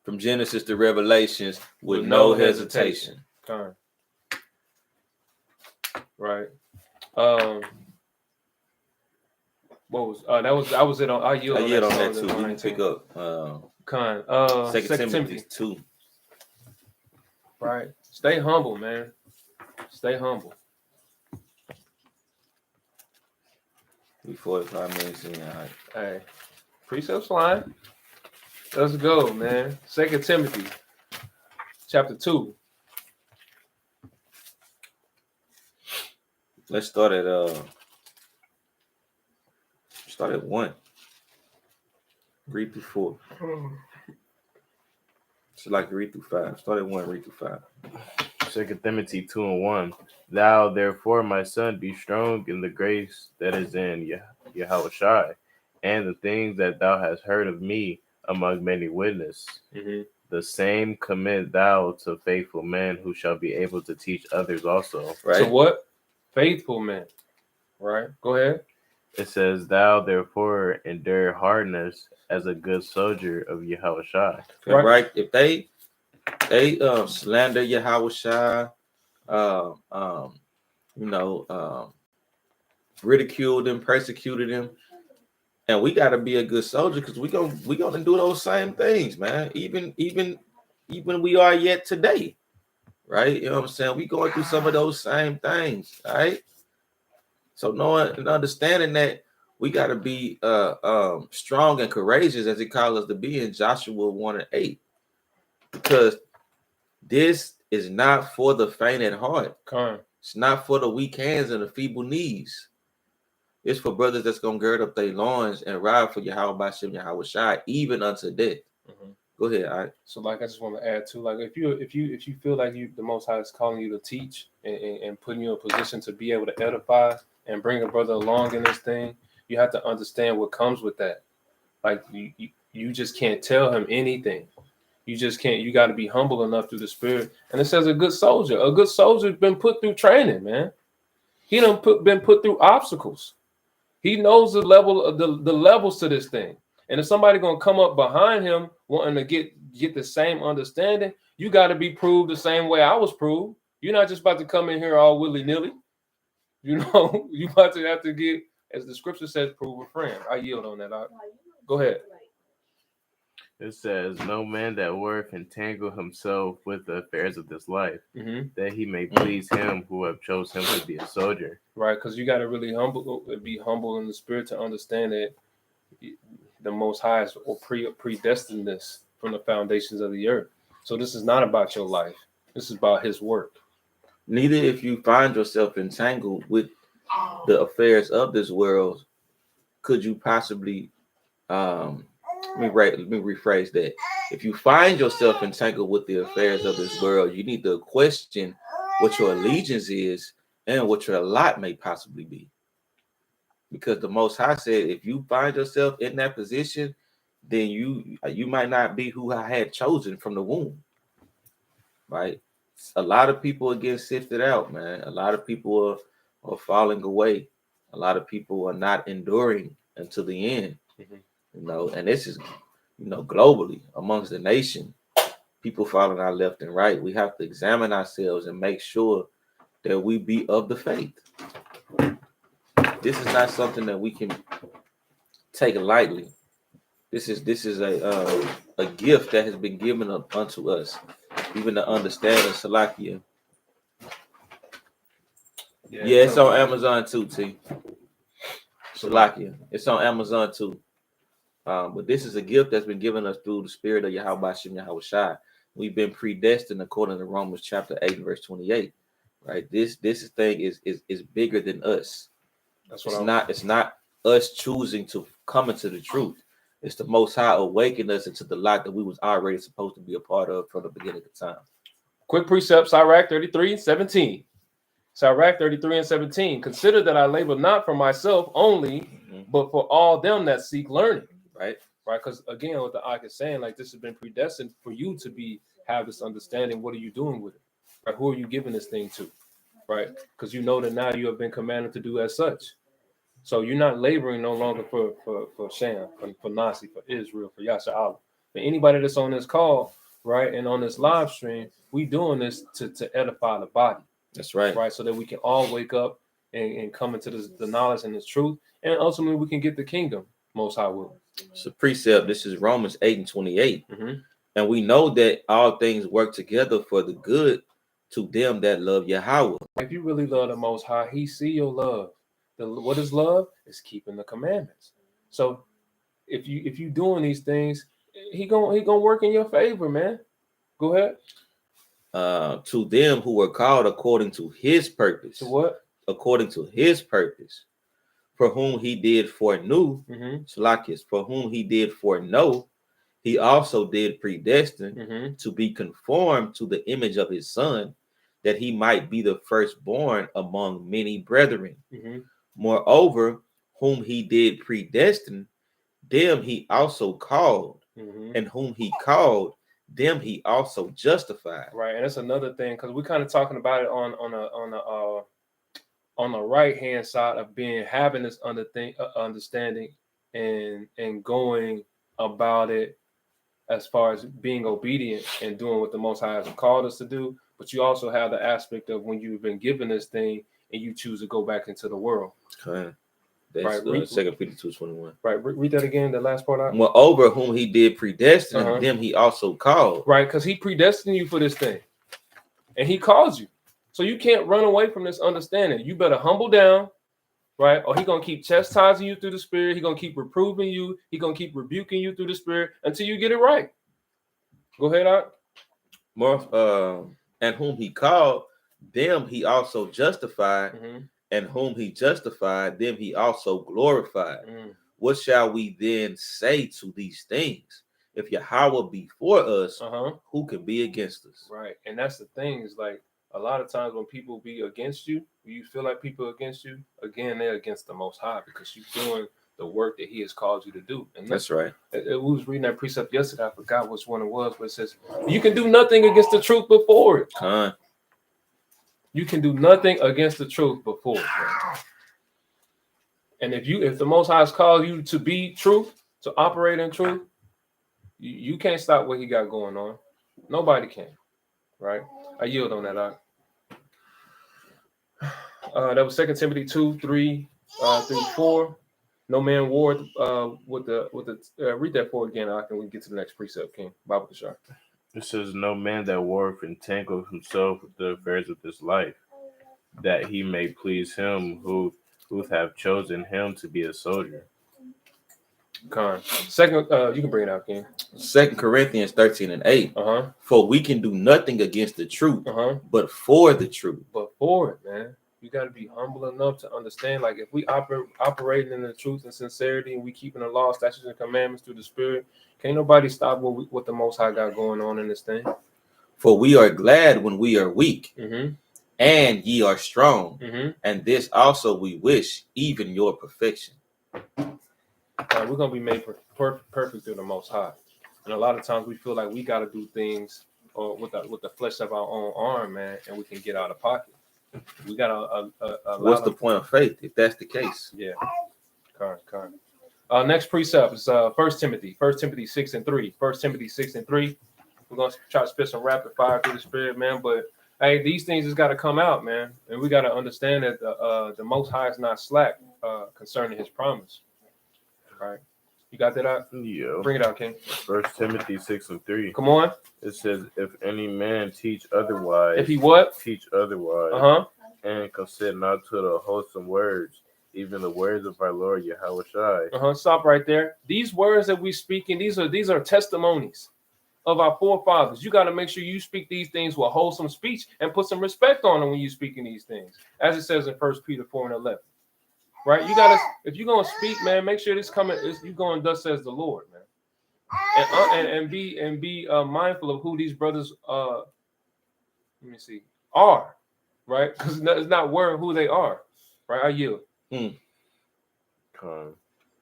from Genesis to Revelations with no hesitation. Okay. Right. What was that was it on I yield on that too. You can pick up 2 Timothy 2. Right. Stay humble, man. Stay humble. We 45 minutes in. All right. Hey, precepts flying. Let's go, man. 2 Timothy chapter 2. Let's start at 1. Read through 4. So like read through 5. Start at 1, read through 5. 2 Timothy 2 and 1. Thou therefore, my son, be strong in the grace that is in Yahushua, and the things that thou hast heard of me among many witnesses. The same commit thou to faithful men who shall be able to teach others also. Right. So what? Faithful men. Right. Go ahead. It says, thou therefore endure hardness as a good soldier of Yahushua. Right. If they slander Yahushua, ridiculed him, persecuted him, and we got to be a good soldier because we gonna do those same things, man. Even we are yet today, right? You know what I'm saying? We going through some of those same things, right? So knowing and understanding that we got to be strong and courageous, as he calls us to be in Joshua 1 and 8, because this is not for the faint at heart. It's not for the weak hands and the feeble knees. It's for brothers that's gonna gird up their loins and ride for Yahweh Bashem Yahweh Shai, even unto death. Go ahead. All right. So I just want to add too, if you feel like the Most High is calling you to teach and putting you in a position to be able to edify and bring a brother along in this thing, you have to understand what comes with that. Like you just can't tell him anything. You just can't. You got to be humble enough through the Spirit. And it says a good soldier has been put through training, man. He been put through obstacles. He knows the level of the levels to this thing. And if somebody gonna come up behind him wanting to get the same understanding, you got to be proved the same way I was proved. You're not just about to come in here all willy-nilly. You know, you about to have to get, as the scripture says, prove a friend. I yield on that. Go ahead. It says, no man that worth entangle himself with the affairs of this life, that he may please him who have chosen him to be a soldier. Right, because you got to really be humble in the spirit to understand that the Most High is predestined this from the foundations of the earth. So this is not about your life. This is about his work. Neither if you find yourself entangled with the affairs of this world, could you possibly, let me rephrase that. If you find yourself entangled with the affairs of this world, you need to question what your allegiance is and what your lot may possibly be. Because the Most High said, if you find yourself in that position, then you might not be who I had chosen from the womb. Right? A lot of people are getting sifted out, man. A lot of people are falling away. A lot of people are not enduring until the end. You know, and this is, you know, globally amongst the nation, people falling out left and right. We have to examine ourselves and make sure that we be of the faith. This is not something that we can take lightly. This is a gift that has been given unto us, even to understand Salakia. Yeah, it's on Amazon too, T. Salakia. It's on Amazon too. But this is a gift that's been given us through the spirit of Yahweh Shem Yahweh Shai. We've been predestined according to Romans chapter 8, verse 28. Right? This thing is bigger than us. It's not us choosing to come into the truth. It's the Most High awaken us into the light that we was already supposed to be a part of from the beginning of time. Quick precept, Sirach 33:17. Sirach 33:17. Consider that I labor not for myself only, but for all them that seek learning. Right? Because again, what the Ak is saying, like, this has been predestined for you to have this understanding. What are you doing with it? Right? Who are you giving this thing to? Right? Because you know that now you have been commanded to do as such. So you're not laboring no longer for Shem, for Nasi, for Israel, for Yasha Allah. For anybody that's on this call, right, and on this live stream, we doing this to edify the body. That's right. Right, so that we can all wake up and come into the knowledge and the truth, and ultimately we can get the kingdom. Most High will. It's a precept. This is Romans 8:28. And we know that all things work together for the good to them that love Yahweh. If you really love the Most High, he see your love. What is love? Is keeping the commandments. So if you doing these things, he gonna work in your favor, man. Go ahead. To them who were called according to his purpose. To what? According to his purpose. For whom he did foreknow, Salakis, for whom he did foreknow, he also did predestine to be conformed to the image of his son, that he might be the firstborn among many brethren. Moreover, whom he did predestine, them he also called, and whom he called, them he also justified. Right, and that's another thing, because we're kind of talking about it on the right hand side of having this understanding and going about it as far as being obedient and doing what the Most High has called us to do. But you also have the aspect of when you've been given this thing and you choose to go back into the world. Okay. That's right. 2 Peter 2:21. Right. Read that again, the last part out. Moreover, whom he did predestine, them he also called. Right, because he predestined you for this thing. And he calls you. So you can't run away from this understanding. You better humble down, right? Or he's going to keep chastising you through the spirit. He's going to keep reproving you. He's going to keep rebuking you through the spirit until you get it right. Go ahead, Art. And whom he called, them he also justified. And whom he justified, them he also glorified. What shall we then say to these things? If Yahweh be for us, who can be against us? Right. And that's the thing, is like, a lot of times when people be against you, when you feel like people are against you, again, they're against the Most High, because you're doing the work that he has called you to do. And that's right. We was reading that precept yesterday. I forgot which one it was, but it says, you can do nothing against the truth before it. You can do nothing against the truth before it. Man. And if the Most High has called you to be truth, So operate in truth. You can't stop what he got going on. Nobody can, right? I yield on that. That was 2 Timothy 2:3-4. No man warred with the read that for again. I can we get to the next precept, King. Bible to sharp. It says, no man that warreth entangleth himself with the affairs of this life, that he may please him who have chosen him to be a soldier. Second, you can bring it out, King. 2 Corinthians 13:8. For we can do nothing against the truth, but for the truth. But for it, man. You got to be humble enough to understand, like, if we operating in the truth and sincerity, and we keeping the law, statutes, and commandments through the Spirit, can't nobody stop what the Most High got going on in this thing. For we are glad when we are weak, and ye are strong, and this also we wish, even your perfection. We're gonna be made perfect through the Most High, and a lot of times we feel like we got to do things with the flesh of our own arm, man, and we can get out of pocket. We got a what's the point of faith if that's the case? Yeah, correct. Next precept is 1 Timothy 6:3. 1 Timothy 6:3. We're gonna try to spit some rapid fire through the Spirit, man. But hey, these things has got to come out, man, and we got to understand that the Most High is not slack concerning His promise. All right, you got that out? Yeah. Bring it out, King. 1 Timothy 6:3. Come on. It says, if any man teach otherwise, if he what? Teach otherwise, and consent not to the wholesome words, even the words of our Lord Yahweh Shai. Stop right there. These words that we speaking, these are testimonies of our forefathers. You got to make sure you speak these things with wholesome speech and put some respect on them when you speaking these things, as it says in 1 Peter 4:11. Right? You gotta, if you're gonna speak, man, make sure this coming is you going thus says the Lord, man. And be mindful of who these brothers are, right? Because it's not word who they are, right? I yield. And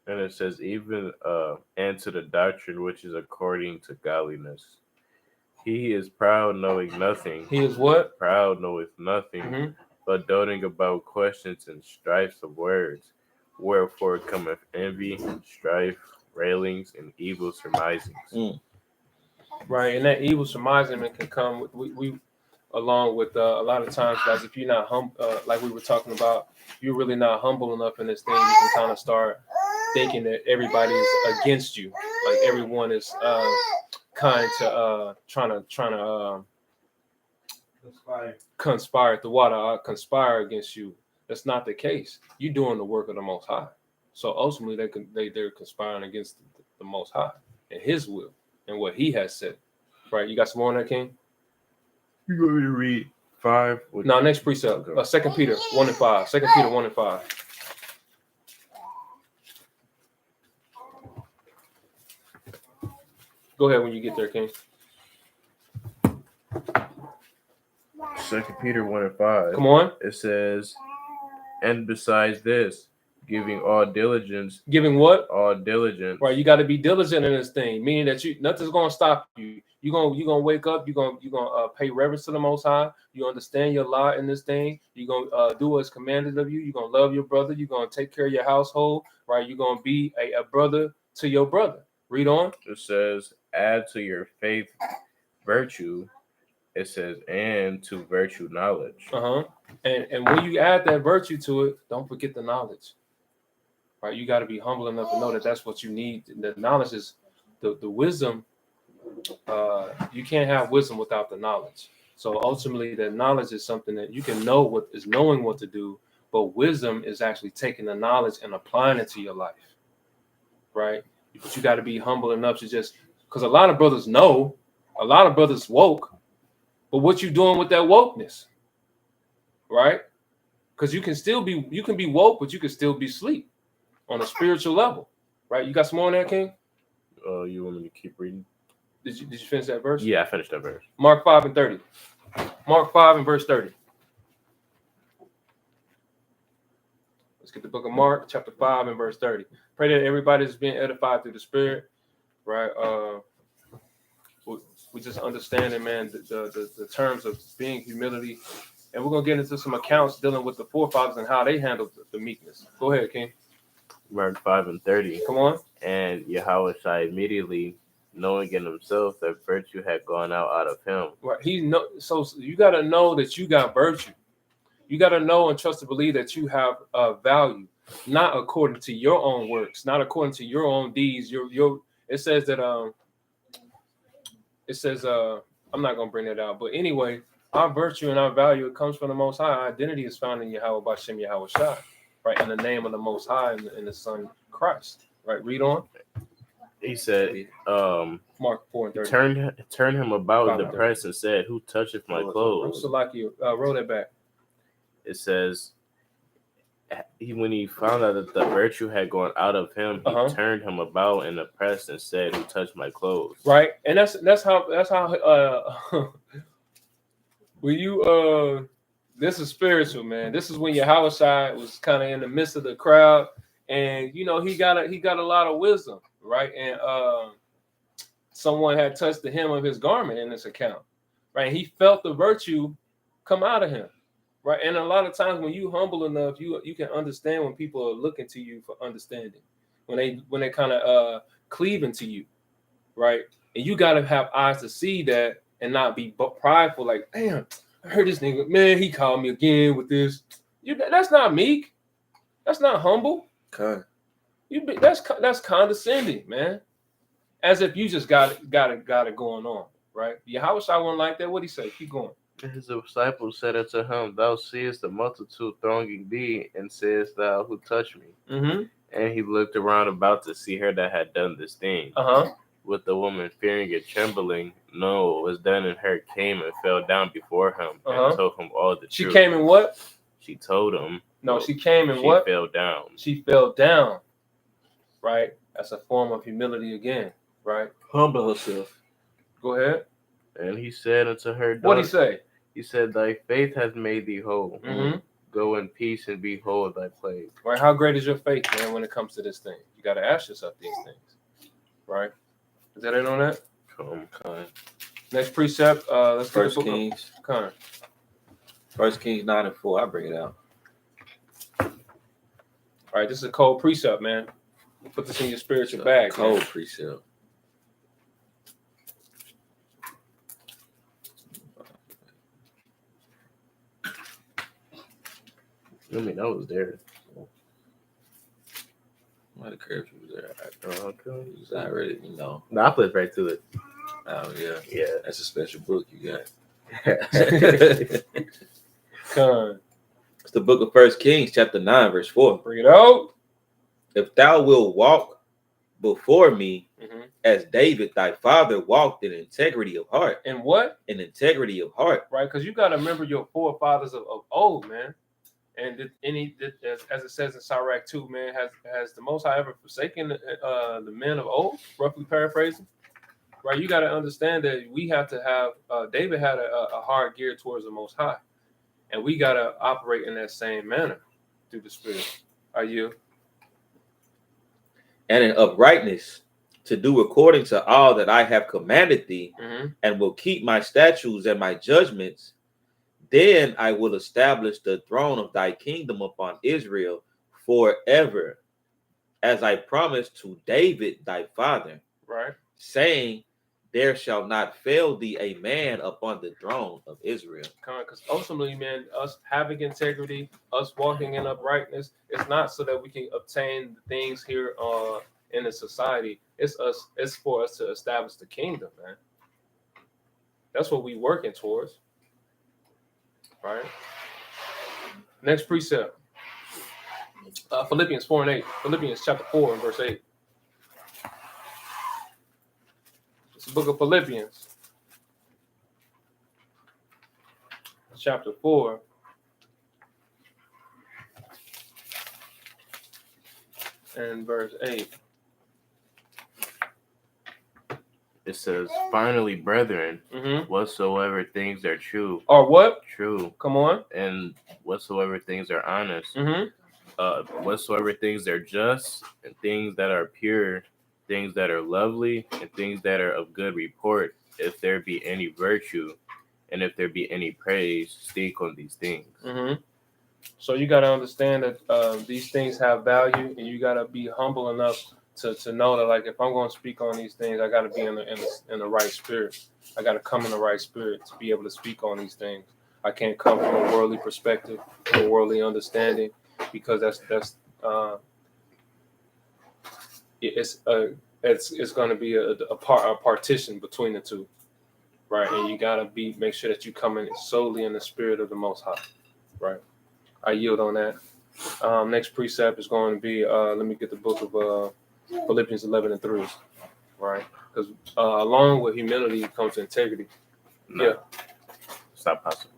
it says, even and to the doctrine which is according to godliness. He is proud, knowing nothing. He is what? Proud, knoweth nothing, but doting about questions and strifes of words, wherefore cometh envy, strife, railings, and evil surmisings. Right, and that evil surmising can come with we along with a lot of times, guys. If you're not like we were talking about, you're really not humble enough in this thing. You can kind of start thinking that everybody's against you, like everyone is kind to trying to conspire against you. That's not the case. You're doing the work of the Most High. So ultimately, they're conspiring against the Most High and His will and what He has said. Right? You got some more on that, King? You want me to read 5? No, next precept. 2 Peter 1:5. 2 Peter 1:5. Go ahead when you get there, King. 2 Peter 1:5. Come on. It says, and besides this, giving all diligence. Giving what? All diligence. Right. You got to be diligent in this thing, meaning that nothing's gonna stop you. You're gonna wake up. You're gonna pay reverence to the Most High. You understand your lot in this thing. You're gonna do what's commanded of you. You're gonna love your brother. You're gonna take care of your household. Right. You're gonna be a brother to your brother. Read on. It says, add to your faith virtue. It says, and to virtue knowledge. And when you add that virtue to it, don't forget the knowledge. Right? You got to be humble enough to know that that's what you need. The knowledge is the wisdom. You can't have wisdom without the knowledge. So ultimately, that knowledge is something that you can know what is knowing what to do, but wisdom is actually taking the knowledge and applying it to your life. Right? But you got to be humble enough to just, because a lot of brothers know, a lot of brothers woke, but what you doing with that wokeness? Right? Because you can be woke, but you can still be asleep on a spiritual level. Right? You got some more on that, King? You want me to keep reading? Did you finish that verse? Yeah, I finished that verse. Mark 5:30. Mark 5 and verse 30. Let's get the book of Mark, chapter 5 and verse 30. Pray that everybody is being edified through the Spirit. Right? We just understanding, man, the terms of being humility. And we're going to get into some accounts dealing with the forefathers and how they handled the meekness. Go ahead, King. Mark 5 and 30. Come on. And Yahweh immediately, knowing in himself that virtue had gone out of him. Right. So you got to know that you got virtue. You got to know and trust and believe that you have value, not according to your own works, not according to your own deeds. It says that I'm not gonna bring that out, but anyway, our virtue and our value, it comes from the Most High. Our identity is found in Yahweh Bashem Yahweh Shai, right? In the name of the Most High and the Son Christ, right? Read on. He said, Mark 4 and 30. Turn him about in the press and said, "Who toucheth my clothes?" Roll that back. It says, when he found out that the virtue had gone out of him, he turned him about in the press and said, "Who touched my clothes?" Right, and that's how when you this is spiritual, man. This is when Yahweh Shai was kind of in the midst of the crowd, and he got a lot of wisdom, right? And someone had touched the hem of his garment in this account, right? And he felt the virtue come out of him. Right, and a lot of times when you humble enough, you can understand when people are looking to you for understanding, when they kind of cleaving to you, right? And you got to have eyes to see that and not be prideful. Like, damn, I heard this nigga, man, he called me again with this. That's not meek. That's not humble. Okay. That's condescending, man. As if you just got it going on, right? Yahweh Shai wasn't like that. What'd he say? Keep going. His disciples said unto him, "Thou seest the multitude thronging thee, and sayest thou, Who touched me?" Mm-hmm. And he looked around about to see her that had done this thing. With the woman fearing and trembling, know what was done, and her came and fell down before him and told him all the truth. She came in what? She told him. No, she came in what? She fell down. She fell down. Right? That's a form of humility again. Right? Humble herself. Go ahead. And he said unto her, what'd he say? He said, "Thy faith hath made thee whole. Mm-hmm. Go in peace and be whole of thy plague." Right? How great is your faith, man, when it comes to this thing? You got to ask yourself these things. Right? Is that it on that? Okay. Next precept. Let's First Kings. First Kings 9 and 4. I bring it out. All right, this is a cold precept, man. Put this in your spiritual bag. Cold man. precept. I mean, I was there. Might have curved you was there. Okay. You was already, No, I played right to it. Oh yeah. Yeah. That's a special book you got. It's the book of First Kings, chapter 9, verse 4. Bring it out. If thou wilt walk before me, as David thy father walked in integrity of heart. And what? In integrity of heart. Right, because you got to remember your forefathers of old, man. And as it says in Sirach 2, man, has the Most High ever forsaken the men of old? Roughly paraphrasing, right? You got to understand that we have to have. David had a heart geared towards the Most High, and we got to operate in that same manner through the Spirit. Are you? And in uprightness, to do according to all that I have commanded thee, and will keep my statutes and my judgments. Then I will establish the throne of thy kingdom upon Israel forever, as I promised to David thy father, right? Saying, there shall not fail thee a man upon the throne of Israel. Because ultimately, man, us having integrity, us walking in uprightness, it's not so that we can obtain things here in the society. It's for us to establish the kingdom, man. That's what we working towards. Right. Next precept. Philippians 4 and 8. Philippians chapter 4 and verse 8. It's the book of Philippians. Chapter 4. And verse 8. It says, finally, brethren, whatsoever things are true. Or what? True. Come on. And whatsoever things are honest. Whatsoever things are just, and things that are pure, things that are lovely, and things that are of good report, if there be any virtue, and if there be any praise, speak on these things. So you got to understand that these things have value, and you got to be humble enough to know that, like, if I'm going to speak on these things, I got to be in the right spirit. I got to come in the right spirit to be able to speak on these things. I can't come from a worldly perspective, from a worldly understanding, because that's it's going to be a partition between the two, right? And you got to make sure that you come in solely in the spirit of the Most High, right? I yield on that. Next precept is going to be, let me get the book of Philippians 11:3, right? Because along with humility comes integrity. No, yeah, it's not possible.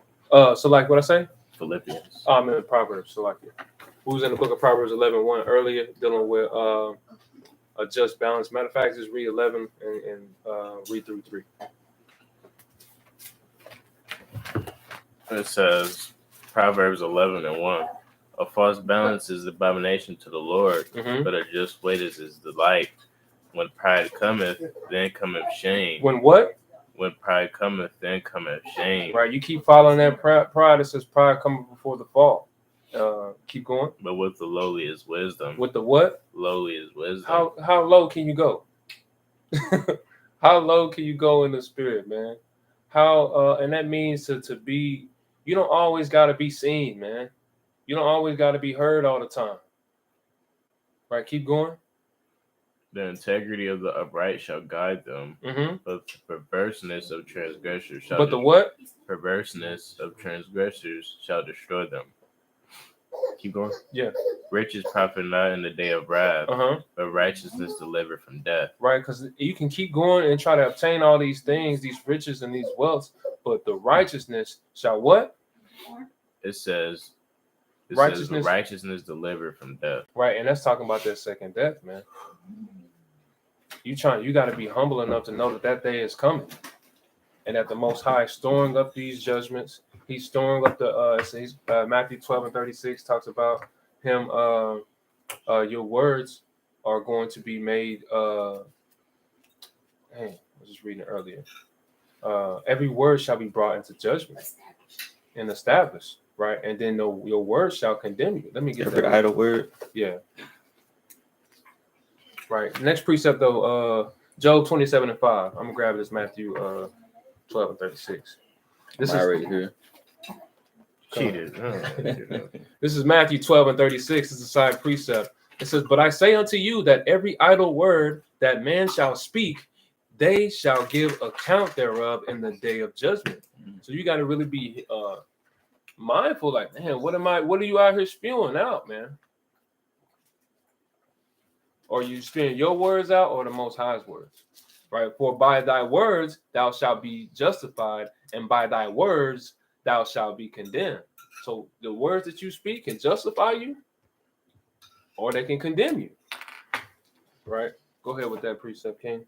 So like what I say? Philippians. I'm in Proverbs. So like, who's in the book of Proverbs 11:1 earlier, dealing with a just balance. Matter of fact, just read 11 and read through 3. It says, Proverbs 11:1. A false balance is abomination to the Lord, but a just weight is his delight. When pride cometh, then cometh shame. When what? When pride cometh, then cometh shame. Right, you keep following that pride. It says pride cometh before the fall. Keep going. But with the lowly is wisdom. With the what? Lowly is wisdom. How low can you go? How low can you go in the spirit, man? How and that means to be. You don't always got to be seen, man. You don't always got to be heard all the time. Right, keep going. The integrity of the upright shall guide them, but the perverseness of transgressors shall. But the what? Perverseness of transgressors shall destroy them. Keep going. Yeah. Riches profit not in the day of wrath, but righteousness delivered from death. Right, because you can keep going and try to obtain all these things, these riches and these wealths, but the righteousness shall what? It says, righteousness delivered from death. Right, and that's talking about that second death, man. You got to be humble enough to know that day is coming, and that the Most High is storing up these judgments. He's storing up Matthew 12:36 talks about him. Your words are going to be made. I was just reading it earlier. Every word shall be brought into judgment and established, right? And then your word shall condemn you. Let me get every idle word. Yeah. Right. Next precept though, Job 27:5. I'm gonna grab this Matthew 12:36. This is right here. Cheated. This is Matthew 12:36. This is a side precept. It says, "But I say unto you that every idle word that man shall speak, they shall give account thereof in the day of judgment." So you got to really be mindful. Like, man, what are you out here spewing out, man? Or you spewing your words out, or the Most High's words, right? For by thy words thou shalt be justified, and by thy words thou shalt be condemned. So the words that you speak can justify you, or they can condemn you, right? Go ahead with that precept, King.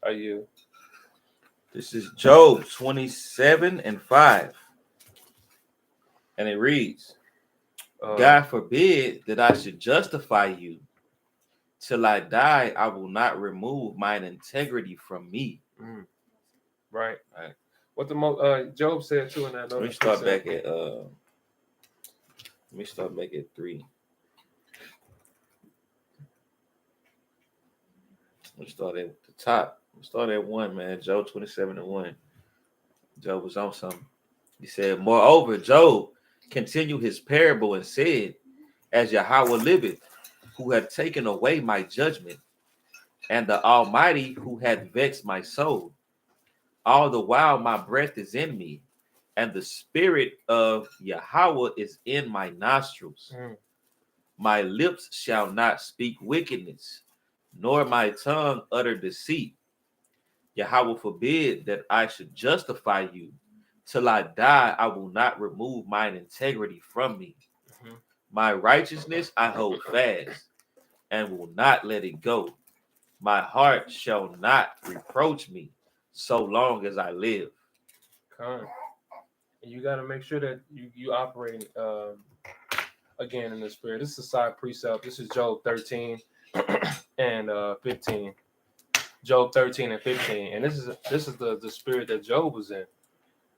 Are you? This is Job 27:5, and it reads, "God forbid that I should justify you. Till I die, I will not remove mine integrity from me." Right. What the Job said too in that. Let me start back at 3. Let's start at the top. Let's start at 1, man. Job 27:1. Job was on something. He said, "Moreover, Job continued his parable and said, As Yahweh liveth, who hath taken away my judgment, and the Almighty who hath vexed my soul, all the while my breath is in me, and the spirit of Yahweh is in my nostrils. My lips shall not speak wickedness, nor my tongue utter deceit. Yahweh forbid that I should justify you. Till I die, I will not remove mine integrity from me. My righteousness I hold fast, and will not let it go. My heart shall not reproach me so long as I live." And you got to make sure that you operate again in the spirit. This is a side precept. This is Job 13 and 15. Job 13 and 15, and this is the spirit that Job was in,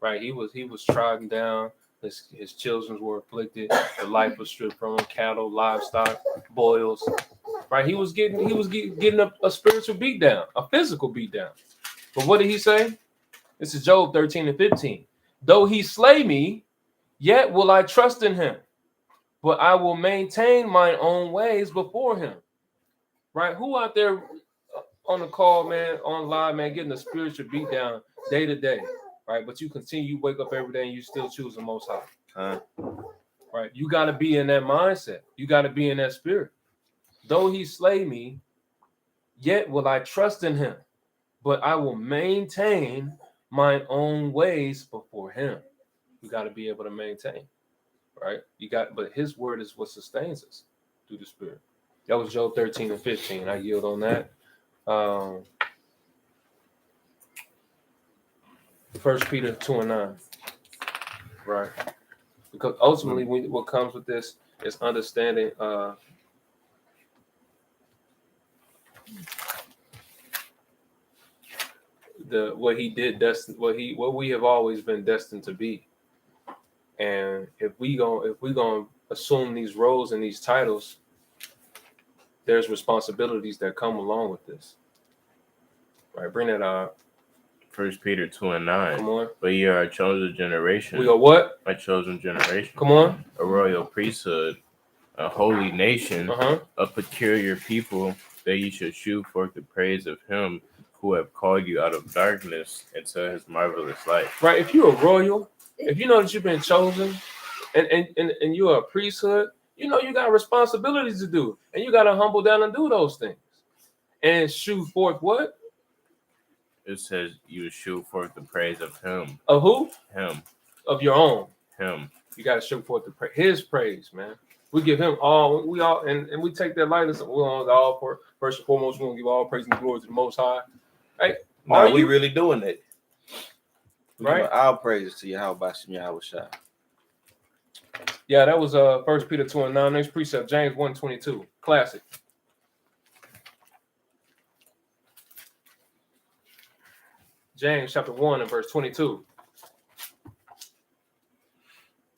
right? He was trodden down. His children were afflicted. The life was stripped from him. Cattle, livestock, boils. Right? He was getting a spiritual beatdown, a physical beatdown. But what did he say? This is Job 13:15. Though he slay me, yet will I trust in him. But I will maintain my own ways before him. Right? Who out there on the call, man, online, man, getting a spiritual beatdown day to day, right? But you continue, you wake up every day and you still choose the Most High. Right? You got to be in that mindset. You got to be in that spirit. Though he slay me, yet will I trust in him. But I will maintain my own ways before him. You got to be able to maintain, right? But his word is what sustains us through the spirit. That was Job 13:15. I yield on that. 1 Peter 2:9. Right. Because ultimately what comes with this is understanding what he did, what we have always been destined to be. And if we gonna assume these roles and these titles, there's responsibilities that come along with this. Right, bring that out. 1 Peter 2:9. Come on. But ye are a chosen generation. We are what? A chosen generation. Come on. A royal priesthood, a holy nation, a peculiar people, that ye should shew forth the praise of him who have called you out of darkness into his marvelous light. Right. If you're a royal, if you know that you've been chosen, and you're a priesthood, you know you got responsibilities to do, and you got to humble down and do those things, and shew forth what? It says you shew forth the praise of him. Of who? Him. Of your own. Him. You got to show forth his praise, man. We give him all. We all and we take that lightness. We're on all for first and foremost. We're gonna give all praise and glory to the Most High. Right? No, we really doing that. Right? Our praises to Yahweh Shai. Yeah, that was 1 Peter 2:9. Next precept, James 1:22. Classic. James chapter 1 and verse 22.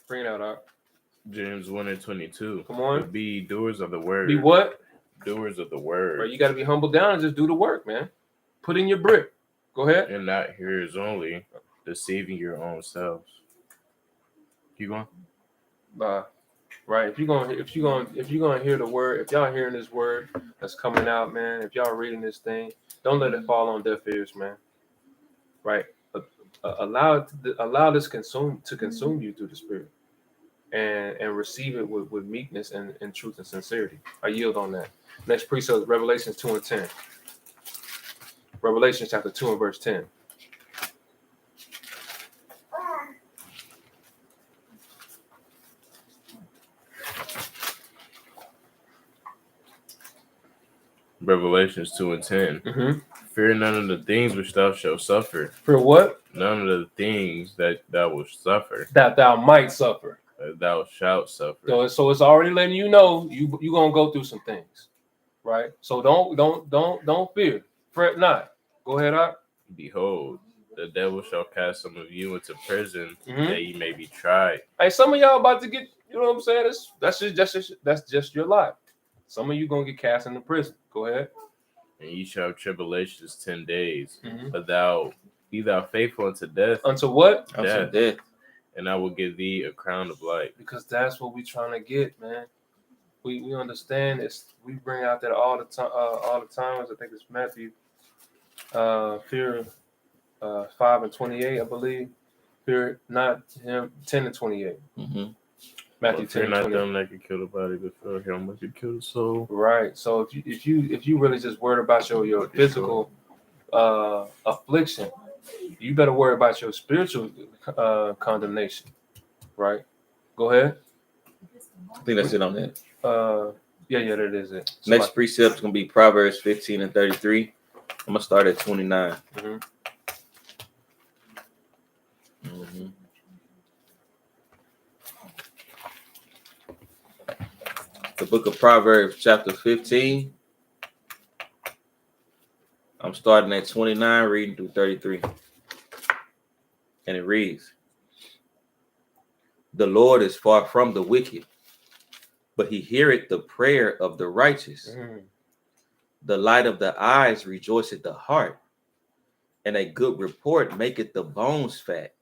Bring it out. James 1:22. Come on. Be doers of the word. Be what? Doers of the word. Right, you got to be humbled down and just do the work, man. Put in your brick. Go ahead. And not hearers only, deceiving your own selves. Keep going. Right. If you're gonna hear the word, if y'all hearing this word that's coming out, man, if y'all reading this thing, don't let it fall on deaf ears, man. Right. Allow this to consume you through the spirit, and receive it with meekness and truth and sincerity. I yield on that. Next precept, Revelations 2:10. Revelation chapter 2 and verse 10. Revelations 2:10. Fear none of the things which thou shalt suffer. Fear what? None of the things that thou wilt suffer. That thou might suffer. That thou shalt suffer. So it's already letting you know you gonna go through some things, right? So don't fear. Fret not. Go ahead, Art. Behold, the devil shall cast some of you into prison, that ye may be tried. Hey, some of y'all about to get, you know what I'm saying? That's just your life. Some of you gonna get cast into prison. Go ahead. And ye shall have tribulations 10 days. But be thou faithful unto death. Unto what? Unto death. And I will give thee a crown of life. Because that's what we trying to get, man. We understand this. We bring out that all the time. I think it's Matthew. Fear 5:28, I believe. Fear not him 10:28. Matthew 10:28. Fear not them that can kill the body, but fear him that can kill the soul. Right. So if you really just worried about your physical affliction, you better worry about your spiritual condemnation. Right. Go ahead. I think that's it on that. Yeah, that is it. Next precept is gonna be Proverbs 15 and 33. I'm gonna start at 29. The book of Proverbs, chapter 15. I'm starting at 29, reading through 33. And it reads, The Lord is far from the wicked, but he heareth the prayer of the righteous. The light of the eyes rejoiceth the heart, and a good report maketh the bones fat.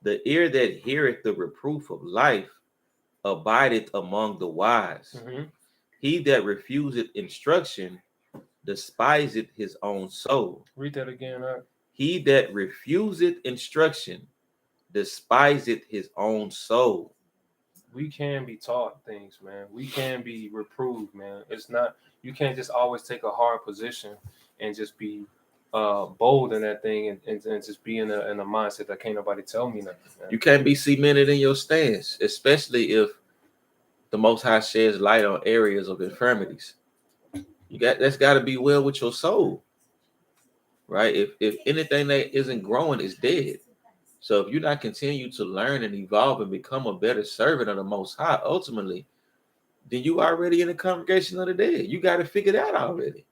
The ear that heareth the reproof of life abideth among the wise. He that refuseth instruction despiseth his own soul. Read that again. He that refuseth instruction despiseth his own soul. We can be taught things, man. We can be reproved, man. It's not, you can't just always take a hard position and just be bold in that thing and just be in a mindset that can't nobody tell me nothing, man. You can't be cemented in your stance, especially if the Most High sheds light on areas of infirmities. That's got to be well with your soul, right? If anything that isn't growing is dead. So if you're not continue to learn and evolve and become a better servant of the Most High, ultimately, then you already in the congregation of the dead. You got to figure that out already,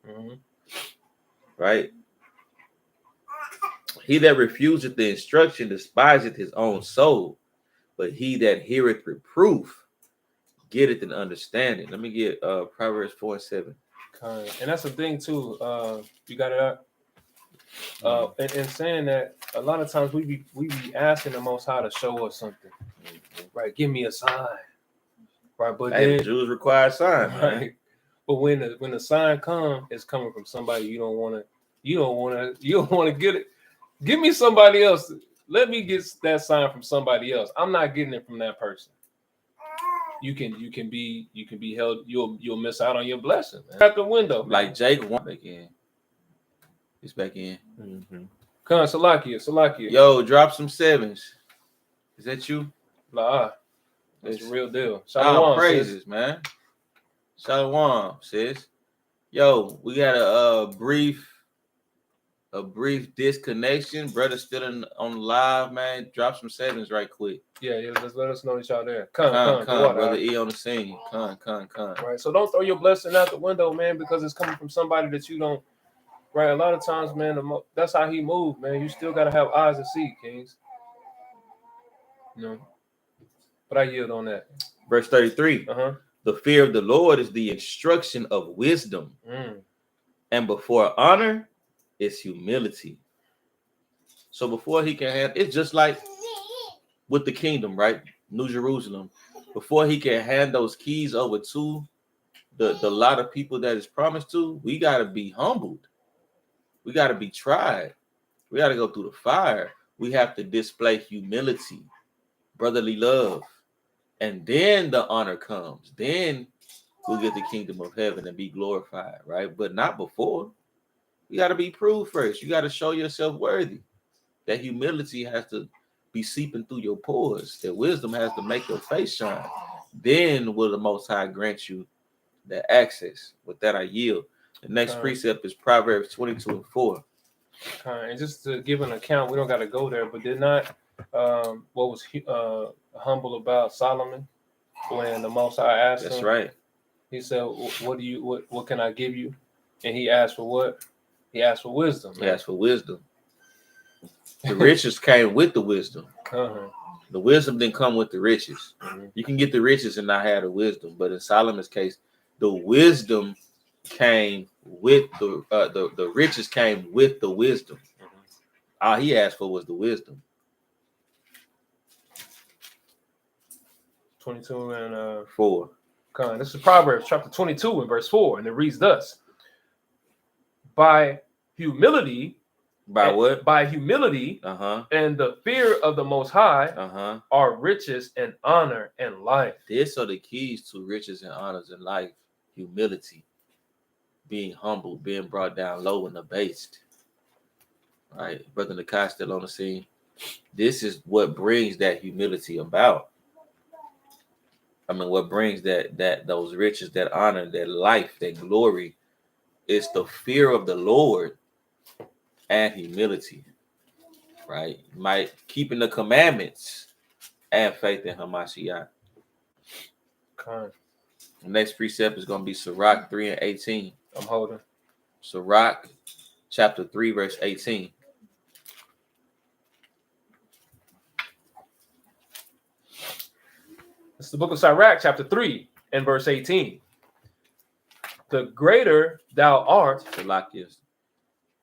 right? He that refuseth the instruction despiseth his own soul, but he that heareth reproof getteth an understanding. Let me get Proverbs 4:7. And that's the thing too. You got it up. And saying that a lot of times we be asking the Most High to show us something, right? Give me a sign, right? But the Jews require a sign, right? Man. But when the sign comes, it's coming from somebody you don't want to get it. Give me somebody else. Let me get that sign from somebody else. I'm not getting it from that person. You can be held. You'll miss out on your blessing, man. At the window, man. Like Jake went back in. He's back in. Come on, Salakia. Yo, drop some sevens. Is that you? Nah, that's the real deal. Shalom, praises, sis. Man. Shalom, sis. Yo, we got a brief disconnection. Brother still on the live, man. Drop some sevens right quick. Yeah, just let us know that y'all there. Come, Brother E on the scene. Come. Right, so don't throw your blessing out the window, man, because it's coming from somebody that you don't. Right, a lot of times, man, that's how he moved, man. You still gotta have eyes to see, Kings. But I yield on that. Verse 33. The fear of the Lord is the instruction of wisdom, and before honor is humility. So before he can have, it's just like with the kingdom, right? New Jerusalem. Before he can hand those keys over to the lot of people that is promised to, we got to be humbled. We got to be tried. We got to go through the fire. We have to display humility, brotherly love. And then the honor comes. Then we'll get the kingdom of heaven and be glorified, right? But not before. You got to be proved first. You got to show yourself worthy. That humility has to be seeping through your pores. That wisdom has to make your face shine. Then will the Most High grant you that access. With that, I yield. The next precept is Proverbs 22:4. And just to give an account, we don't got to go there, but did not what was humble about Solomon when the Most High asked him? That's right. He said, what can I give you? And he asked for what? He asked for wisdom. Man. He asked for wisdom. The riches came with the wisdom. The wisdom didn't come with the riches. You can get the riches and not have the wisdom, but in Solomon's case, the wisdom came with the riches came with the wisdom. All he asked for was the wisdom. 22 and 4. This is Proverbs chapter 22 and verse 4, and it reads thus: By humility. By what? By humility and the fear of the Most High are riches and honor and life. These are the keys to riches and honors in life. Humility, being humble, being brought down low and abased. All right, Brother Nakai still on the scene. This is what brings that humility about. I mean, what brings that those riches, that honor, that life, that glory, is the fear of the Lord and humility, right? Keeping the commandments and faith in Hamashiach. The next precept is going to be Sirach 3:18. I'm holding. Sirach chapter 3, verse 18. It's the book of Sirach, chapter 3, and verse 18. The greater thou art. Salakias.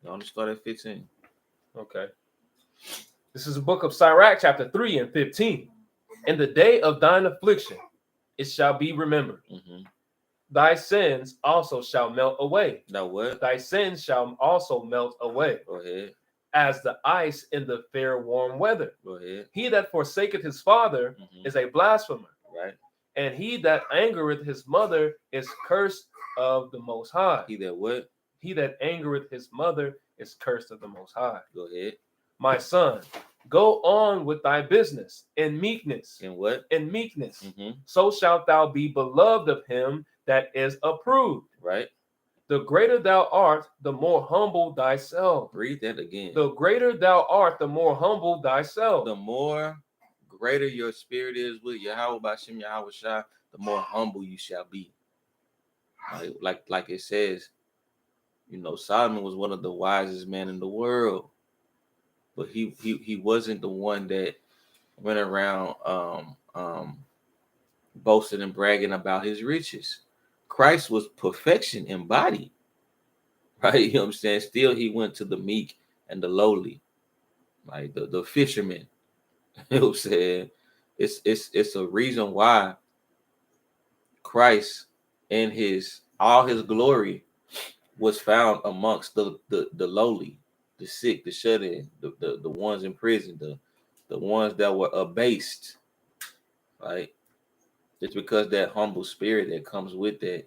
Don't start at 15. Okay. This is the book of Sirach, chapter 3 and 15. In the day of thine affliction, it shall be remembered. Mm-hmm. Thy sins also shall melt away. Now what? Thy sins shall also melt away. Go ahead. As the ice in the fair warm weather. Go ahead. He that forsaketh his father is a blasphemer. Right. And he that angereth his mother is cursed of the Most High. He that what? He that angereth his mother is cursed of the Most High. Go ahead. My son, go on with thy business in meekness. In what? In meekness. Mm-hmm. So shalt thou be beloved of him that is approved. Right. The greater thou art, the more humble thyself. Read that again. The greater thou art, the more humble thyself. The more greater your spirit is with Yahweh Bashem Yahweh Shai, the more humble you shall be. Like it says, you know, Solomon was one of the wisest men in the world, but he wasn't the one that went around boasting and bragging about his riches. Christ was perfection embodied, right? You know what I'm saying? Still, he went to the meek and the lowly, like the fishermen. You know what I'm saying? It's a reason why Christ in all his glory was found amongst the lowly, the sick, the shut-in, the ones in prison, the ones that were abased, right? It's because that humble spirit that comes with that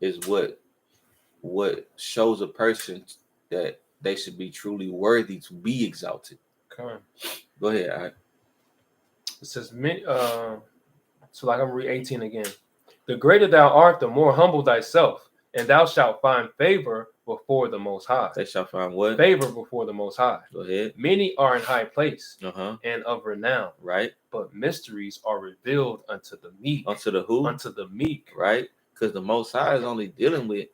is what shows a person that they should be truly worthy to be exalted. Okay. Go ahead. All right. It says, so like I'm read 18 again. The greater thou art, the more humble thyself, and thou shalt find favor before the Most High. They shall find what? Favor before the Most High. Go ahead. Many are in high place and of renown. Right. But mysteries are revealed unto the meek. Unto the who? Unto the meek. Right. Because the Most High is only dealing with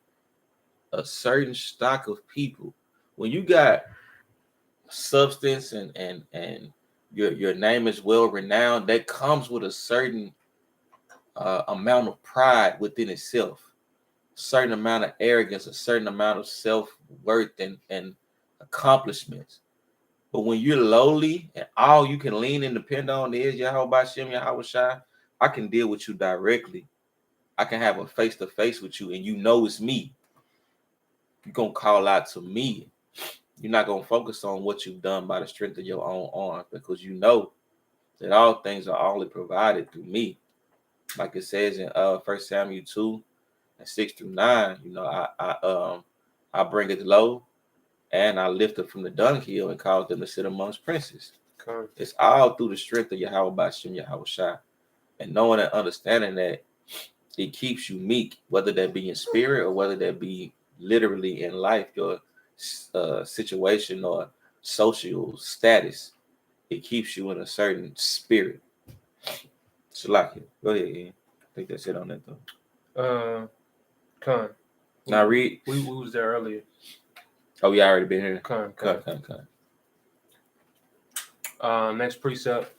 a certain stock of people. When you got substance and your name is well renowned, that comes with a certain amount of pride within itself, a certain amount of arrogance, a certain amount of self-worth and accomplishments. But when you're lowly and all you can lean and depend on is Yahweh Bashem, Yahweh Shai, I can deal with you directly. I can have a face-to-face with you and you know it's me. You're going to call out to me. You're not going to focus on what you've done by the strength of your own arm, because you know that all things are only provided through me. Like it says in 1 Samuel 2 and 6 through 9, you know, I bring it low and I lift it from the dunghill and cause them to sit amongst princes. Okay. It's all through the strength of Yahweh Bashem, Yahweh Shai. And knowing and understanding that it keeps you meek, whether that be in spirit or whether that be literally in life, your situation or social status, it keeps you in a certain spirit. Salakia. Go ahead, Ian. I think that's it on that though. Con. Now read. We was there earlier. Oh, we already been here. Con. Next precept.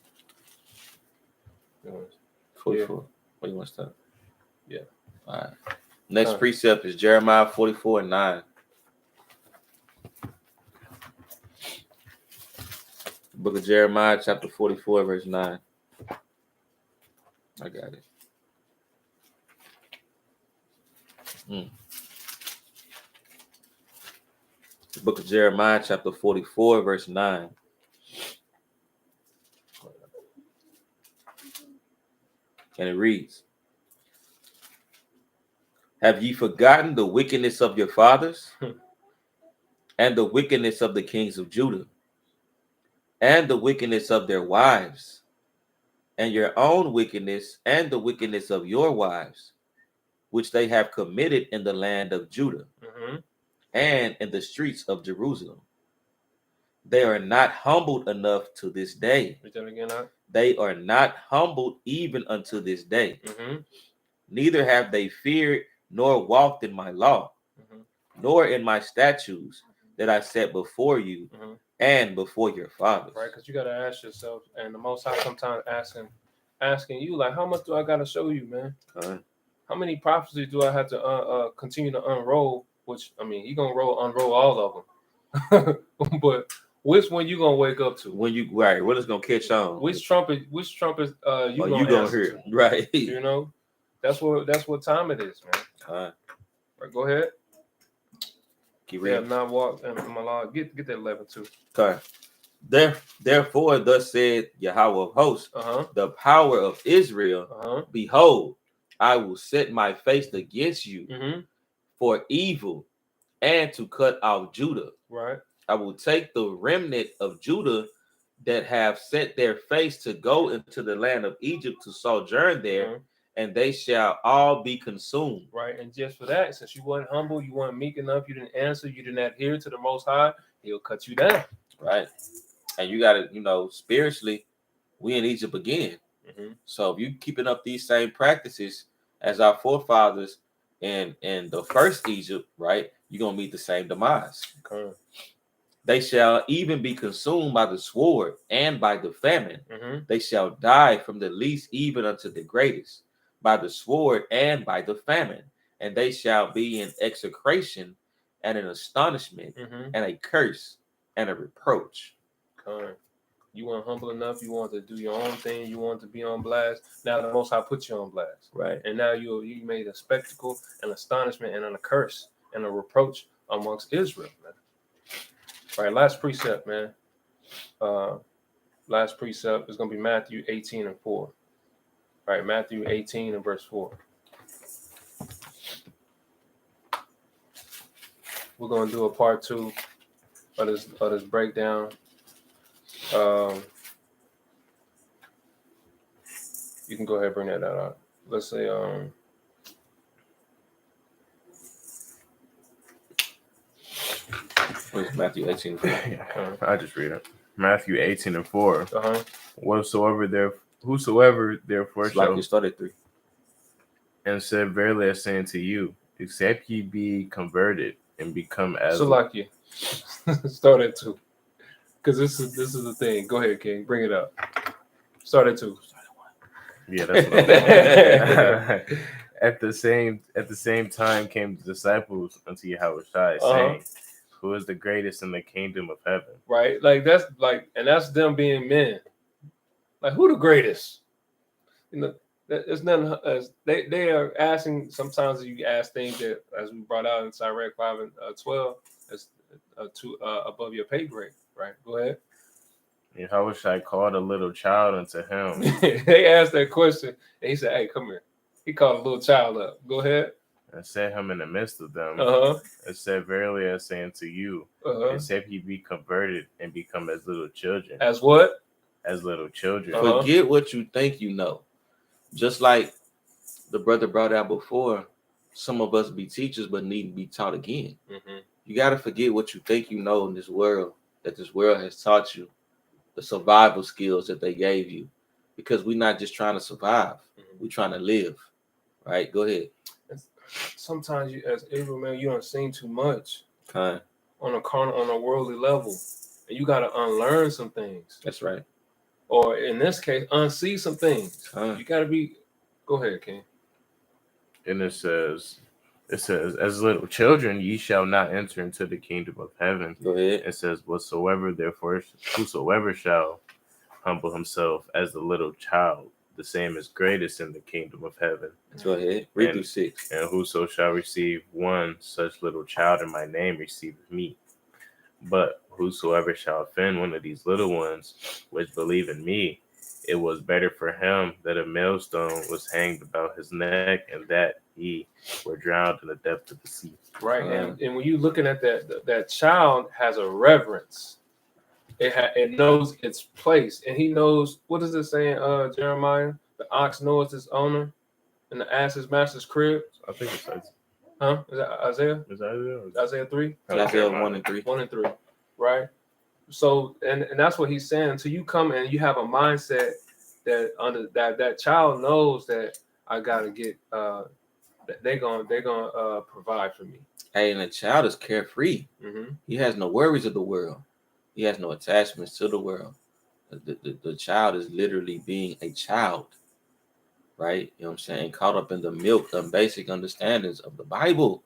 44. Yeah. What you want to start? Yeah. All right. Next precept is Jeremiah 44 and 9. Book of Jeremiah, chapter 44, verse 9. I got it. The book of Jeremiah, chapter 44, verse 9. And it reads, have ye forgotten the wickedness of your fathers and the wickedness of the kings of Judah and the wickedness of their wives and your own wickedness and the wickedness of your wives, which they have committed in the land of Judah and in the streets of Jerusalem? They are not humbled enough to this day. Read that again, huh? They are not humbled even unto this day. Neither have they feared nor walked in my law, nor in my statutes that I set before you and before your fathers. Right, because you got to ask yourself, and the Most High sometimes asking asking you, like, how much do I got to show you, man? How many prophecies do I have to continue to unroll? Which, I mean, he going to unroll all of them. But which one you going to wake up to? When you, right, what is going to catch on? Which trumpet you going to hear? To? Right. You know, that's what time it is, man. Right, go ahead. Keep reading. Yeah, not walk and my Lord. Get that 11 too. Okay. Therefore, thus said Yahweh of hosts, the power of Israel, behold, I will set my face against you for evil and to cut off Judah. Right. I will take the remnant of Judah that have set their face to go into the land of Egypt to sojourn there, and they shall all be consumed. Right. And just for that, since you weren't humble, you weren't meek enough, you didn't answer, you didn't adhere to the Most High, he'll cut you down. Right. And you got to, spiritually, we in Egypt again. So if you keeping up these same practices as our forefathers in the first Egypt, right, you're going to meet the same demise. Okay. They shall even be consumed by the sword and by the famine. They shall die from the least even unto the greatest, by the sword and by the famine. And they shall be in execration and an astonishment and a curse and a reproach. Okay. You weren't humble enough. You want to do your own thing. You want to be on blast. Now the Most High put you on blast. Right. And now you made a spectacle, an astonishment, and a curse and a reproach amongst Israel, man. All right, last precept, man. Last precept is going to be Matthew 18:4. All right, Matthew 18 and verse 4. We're going to do a part 2 of this breakdown. You can go ahead and bring that out. Let's say where's Matthew 18:4? I just read it. Matthew 18:4. Whosoever therefore it's like you started 3. And said, verily I say unto you, except ye be converted and become as so like you start at 2. Because this is the thing. Go ahead, King. Bring it up. Start at 2. Yeah, that's what I'm At the same time came the disciples unto Yahushua, saying, who is the greatest in the kingdom of heaven? Right? Like that's them being men. Like, who the greatest? There's nothing. They are asking. Sometimes you ask things that, as we brought out in Sirach 5 and 12, as above your pay grade. Right? Go ahead. Yahushua called a little child unto him. They asked that question, and he said, "Hey, come here." He called a little child up. Go ahead. And set him in the midst of them. And said, verily I say unto you, except ye be converted and become as little children. As what? As little children. Forget what you think you know. Just like the brother brought out before, some of us be teachers but need to be taught again. You got to forget what you think you know in this world, that this world has taught you, the survival skills that they gave you, because we're not just trying to survive. We're trying to live. Right? Go ahead. Sometimes you, as Israel, man, you don't seen too much on a worldly level, and you got to unlearn some things. That's right. Or in this case, unsee some things. You got to be. Go ahead, King. And it says, as little children, ye shall not enter into the kingdom of heaven. Go ahead. It says, whosoever shall humble himself as the little child, the same is greatest in the kingdom of heaven. Go ahead. Read through 6. And whoso shall receive one such little child in my name receiveth me. But whosoever shall offend one of these little ones which believe in me, it was better for him that a millstone was hanged about his neck and that he were drowned in the depth of the sea. Right. And when you're looking at that child has a reverence. It knows its place, and he knows, what is it saying, Jeremiah? The ox knows its owner, and the ass his master's crib. I think it's Isaiah. Huh? Is that Isaiah? Is that Isaiah 3? Isaiah 1 and 3. 1 and 3. Right. So, and that's what he's saying. Until you come and you have a mindset that under that child knows that I gotta get they're gonna provide for me. Hey, and the child is carefree. He has no worries of the world. He has no attachments to the world. The child is literally being a child. right? You know what I'm saying? Caught up in the milk and basic understandings of the Bible,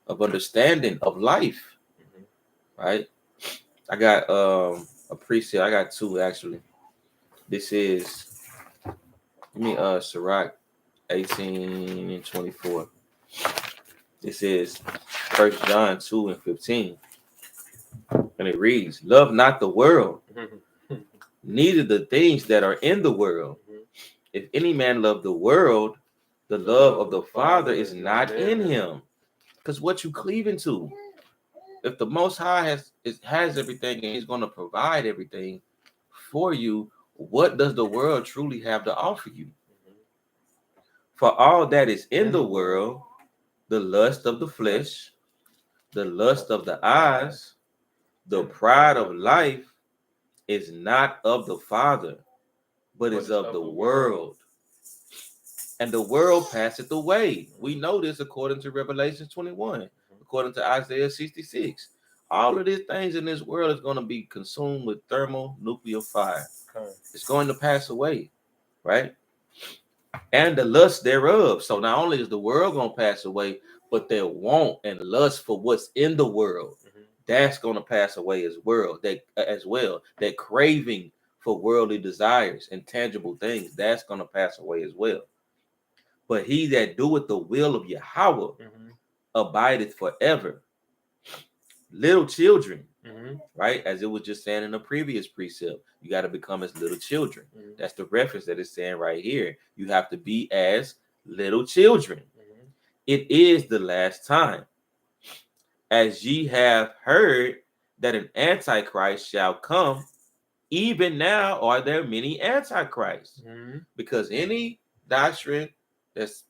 of understanding of life, right? I got a precept. I got two actually. This is Sirach 18 and 24. This is 1 John 2 and 15. And it reads, love not the world, neither the things that are in the world. If any man love the world, the love of the Father is not in him. Because what you cleaving to? If the Most High has everything and he's going to provide everything for you, what does the world truly have to offer you? For all that is in the world, the lust of the flesh, the lust of the eyes, the pride of life is not of the Father, but is of the world. And the world passeth away. We know this according to Revelation 21, according to Isaiah 66. All of these things in this world is going to be consumed with thermonuclear fire. It's going to pass away, right? And the lust thereof. So not only is the world going to pass away, but their want and lust for what's in the world, that's going to pass away as well. That craving for worldly desires and tangible things, that's going to pass away as well. But he that doeth the will of Yahweh abideth forever. Little children, right? As it was just saying in the previous precept, you got to become as little children. That's the reference that it's saying right here. You have to be as little children. It is the last time. As ye have heard that an antichrist shall come, even now are there many antichrists. Because any doctrine that's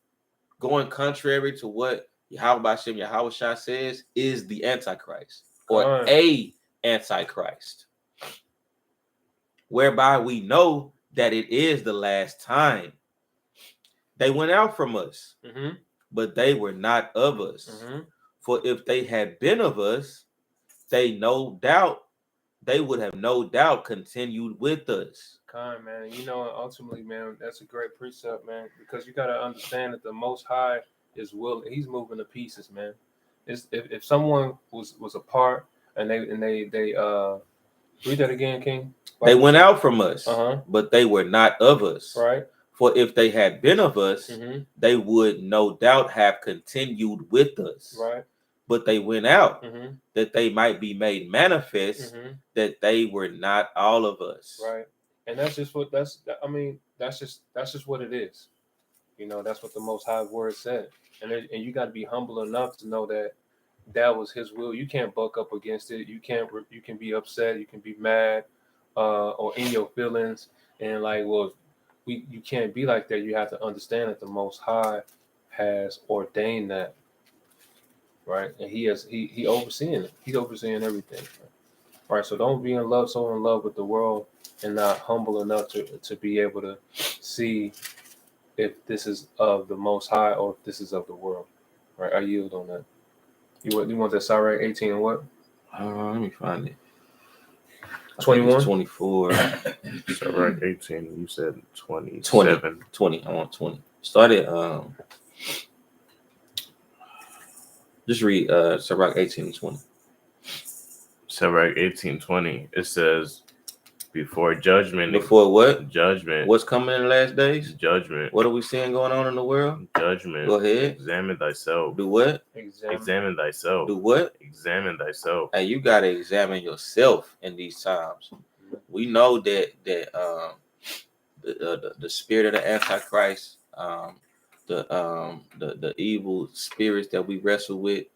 going contrary to what Yahweh Shah says is the Antichrist or a Antichrist. Whereby we know that it is the last time. They went out from us, but they were not of us. For if they had been of us, they would have no doubt continued with us. Man. You know, ultimately, man, that's a great precept, man, because you got to understand that the Most High is willing. He's moving the pieces, man. If someone was apart and they read that again, King. They went out from us, but they were not of us. Right. For if they had been of us, they would no doubt have continued with us. Right. But they went out that they might be made manifest that they were not all of us. Right. And that's just what that's just what it is. You know, that's what the Most High word said. And you got to be humble enough to know that that was his will. You can't buck up against it. You can be upset, you can be mad, or in your feelings, and like, well, you can't be like that. You have to understand that the Most High has ordained that. Right, and he overseeing it. He's overseeing everything. Right, so don't be so in love with the world and not humble enough to be able to see if this is of the Most High or if this is of the world. Right, I yield on that. You want that Sirach 18 and what? Let me find it. 21? 24. Sirach 18. You said 27. 20. I want 20. Started. Just read Sirach 18 and 20. Sirach 18:20. It says, before judgment. Before what? Judgment. What's coming in the last days? Judgment. What are we seeing going on in the world? Judgment. Go ahead. Examine thyself. Do what? Examine thyself. Do what? Examine thyself. And you got to examine yourself in these times. We know that the spirit of the Antichrist, the evil spirits that we wrestle with,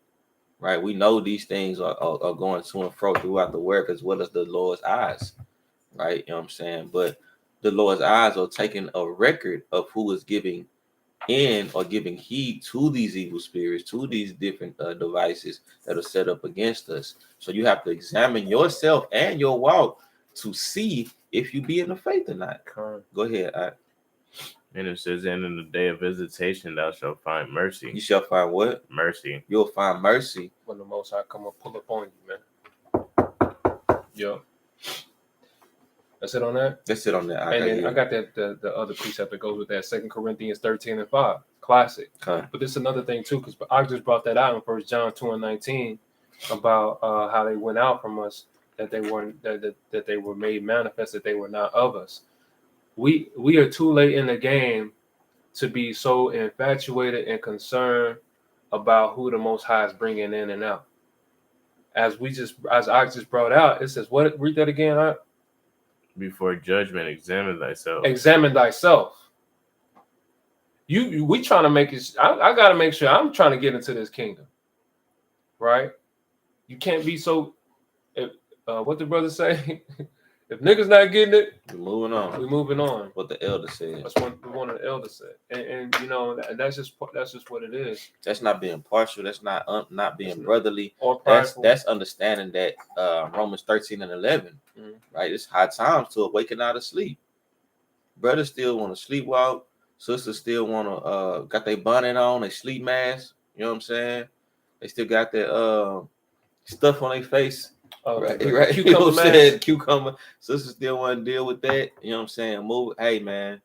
right? We know these things are going to and fro throughout the world, as well as the Lord's eyes, right? You know what I'm saying? But the Lord's eyes are taking a record of who is giving in or giving heed to these evil spirits, to these different devices that are set up against us. So you have to examine yourself and your walk to see if you be in the faith or not. Go ahead. And it says, and in the day of visitation, thou shalt find mercy. You shall find what? Mercy. You'll find mercy. When the Most High come up, pull up on you, man. Yo. That's it on that? That's it on that. And then I got that the other precept that goes with that, 2 Corinthians 13:5. Classic. Okay. But this is another thing too, because I just brought that out in 1 John 2:19 about how they went out from us, that they weren't that they were made manifest, that they were not of us. We are too late in the game to be so infatuated and concerned about who the Most High is bringing in and out. As I just brought out, it says, what? Read that again, huh? Before judgment, examine thyself. Examine thyself. We trying to make it. I got to make sure I'm trying to get into this kingdom, right? You can't be so. What the brother say? If niggas not getting it, we're moving on. We're moving on. What the elder said. That's what one of the elders said, and you know that's just what it is. That's not being partial. That's not being brotherly. Or that's understanding that Romans 13:11, right? It's high times to awaken out of sleep. Brothers still want to sleepwalk. Sisters still want to got their bonnet on, they sleep mask. You know what I'm saying? They still got their stuff on their face. Oh, right. Cucumber, you know what I'm saying? Cucumber. Sisters still want to deal with that. You know what I'm saying? Move. Hey man,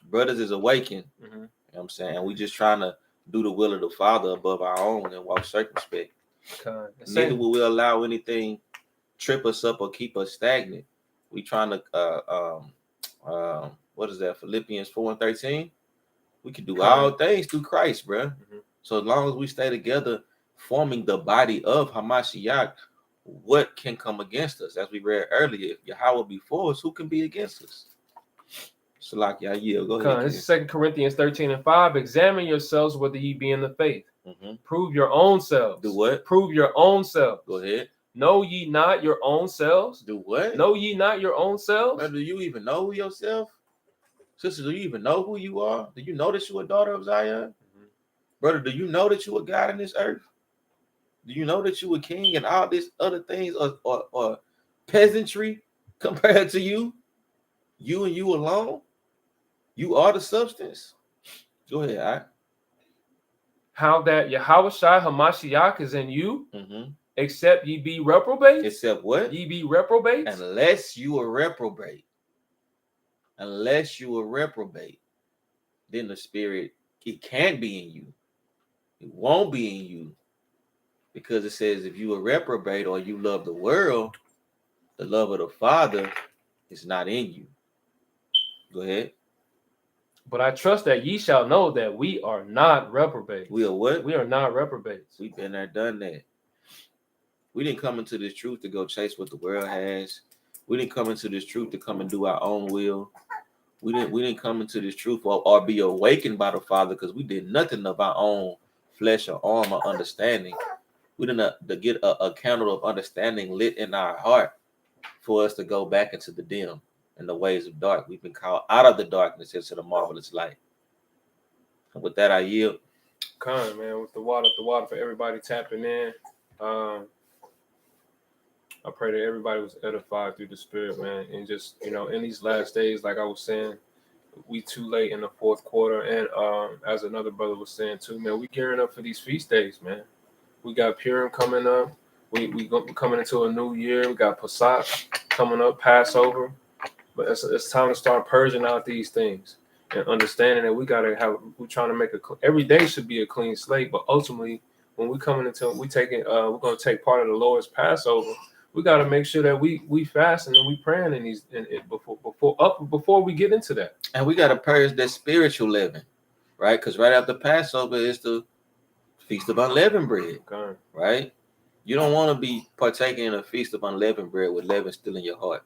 brothers is awakened. You know what I'm saying? We just trying to do the will of the Father above our own and walk circumspect. Neither will we allow anything trip us up or keep us stagnant. We trying to what is that? Philippians 4:13. We can do all things through Christ, bro. So as long as we stay together, forming the body of Hamashiach, what can come against us? As we read earlier, if Yahweh be for us, who can be against us? So like go ahead. This is 2 Corinthians 13:5. Examine yourselves whether ye be in the faith. Prove your own selves. Do what? Prove your own selves. Go ahead. Know ye not your own selves? Do what? Know ye not your own selves? Man, do you even know who yourself? Sister, do you even know who you are? Do you know that you're a daughter of Zion? Brother, do you know that you're a God in this earth? Do you know that you a king and all these other things or peasantry compared to you? You and you alone? You are the substance. Go ahead, all right. How that Yahushua Hamashiach is in you, except ye be reprobates? Except what? Ye be reprobates? Unless you are reprobate. Unless you are reprobate, then the spirit, it can't be in you. It won't be in you. Because it says if you are reprobate or you love the world, the love of the Father is not in you. Go ahead. But I trust that ye shall know that we are not reprobates. We are what? We are not reprobates. We've been there, done that. We didn't come into this truth to go chase what the world has. We didn't come into this truth to come and do our own will. We didn't come into this truth or be awakened by the Father because we did nothing of our own flesh or arm or understanding. We didn't to get a candle of understanding lit in our heart for us to go back into the dim and the ways of dark. We've been called out of the darkness into the marvelous light. And with that, I yield. Man, with the water for everybody tapping in. I pray that everybody was edified through the Spirit, man. And just, in these last days, like I was saying, we too late in the fourth quarter. And as another brother was saying too, man, we gearing up for these feast days, man. We got Purim coming up. We coming into a new year. We got Pesach coming up, Passover. But it's time to start purging out these things and understanding that we're trying to make every day should be a clean slate. But ultimately, when we're going to take part of the Lord's Passover, we got to make sure that we fasting and we praying in these before we get into that. And we got to purge that spiritual leaven, right? Because right after Passover is the Feast of Unleavened Bread, right? You don't want to be partaking in a Feast of Unleavened Bread with leaven still in your heart.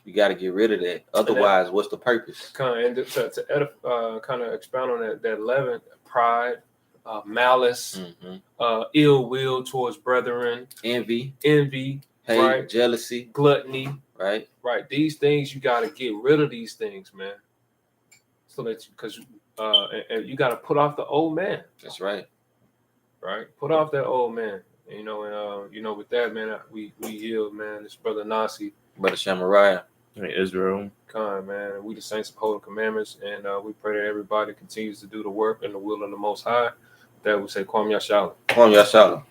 You got to get rid of that. Otherwise, what's the purpose? And to kind of expound on that leaven, pride, malice, ill will towards brethren, envy, hate, right? Jealousy, gluttony, right. These things, you got to get rid of these things, man. So that because and you got to put off the old man. That's right. Put off that old man. And, with that, man, we healed, man. This brother Nasi, brother Shamariah, Israel. Man. We the saints uphold the commandments, and we pray that everybody continues to do the work and the will of the Most High. That we say, Kwam Yashala. Kwam Yashala.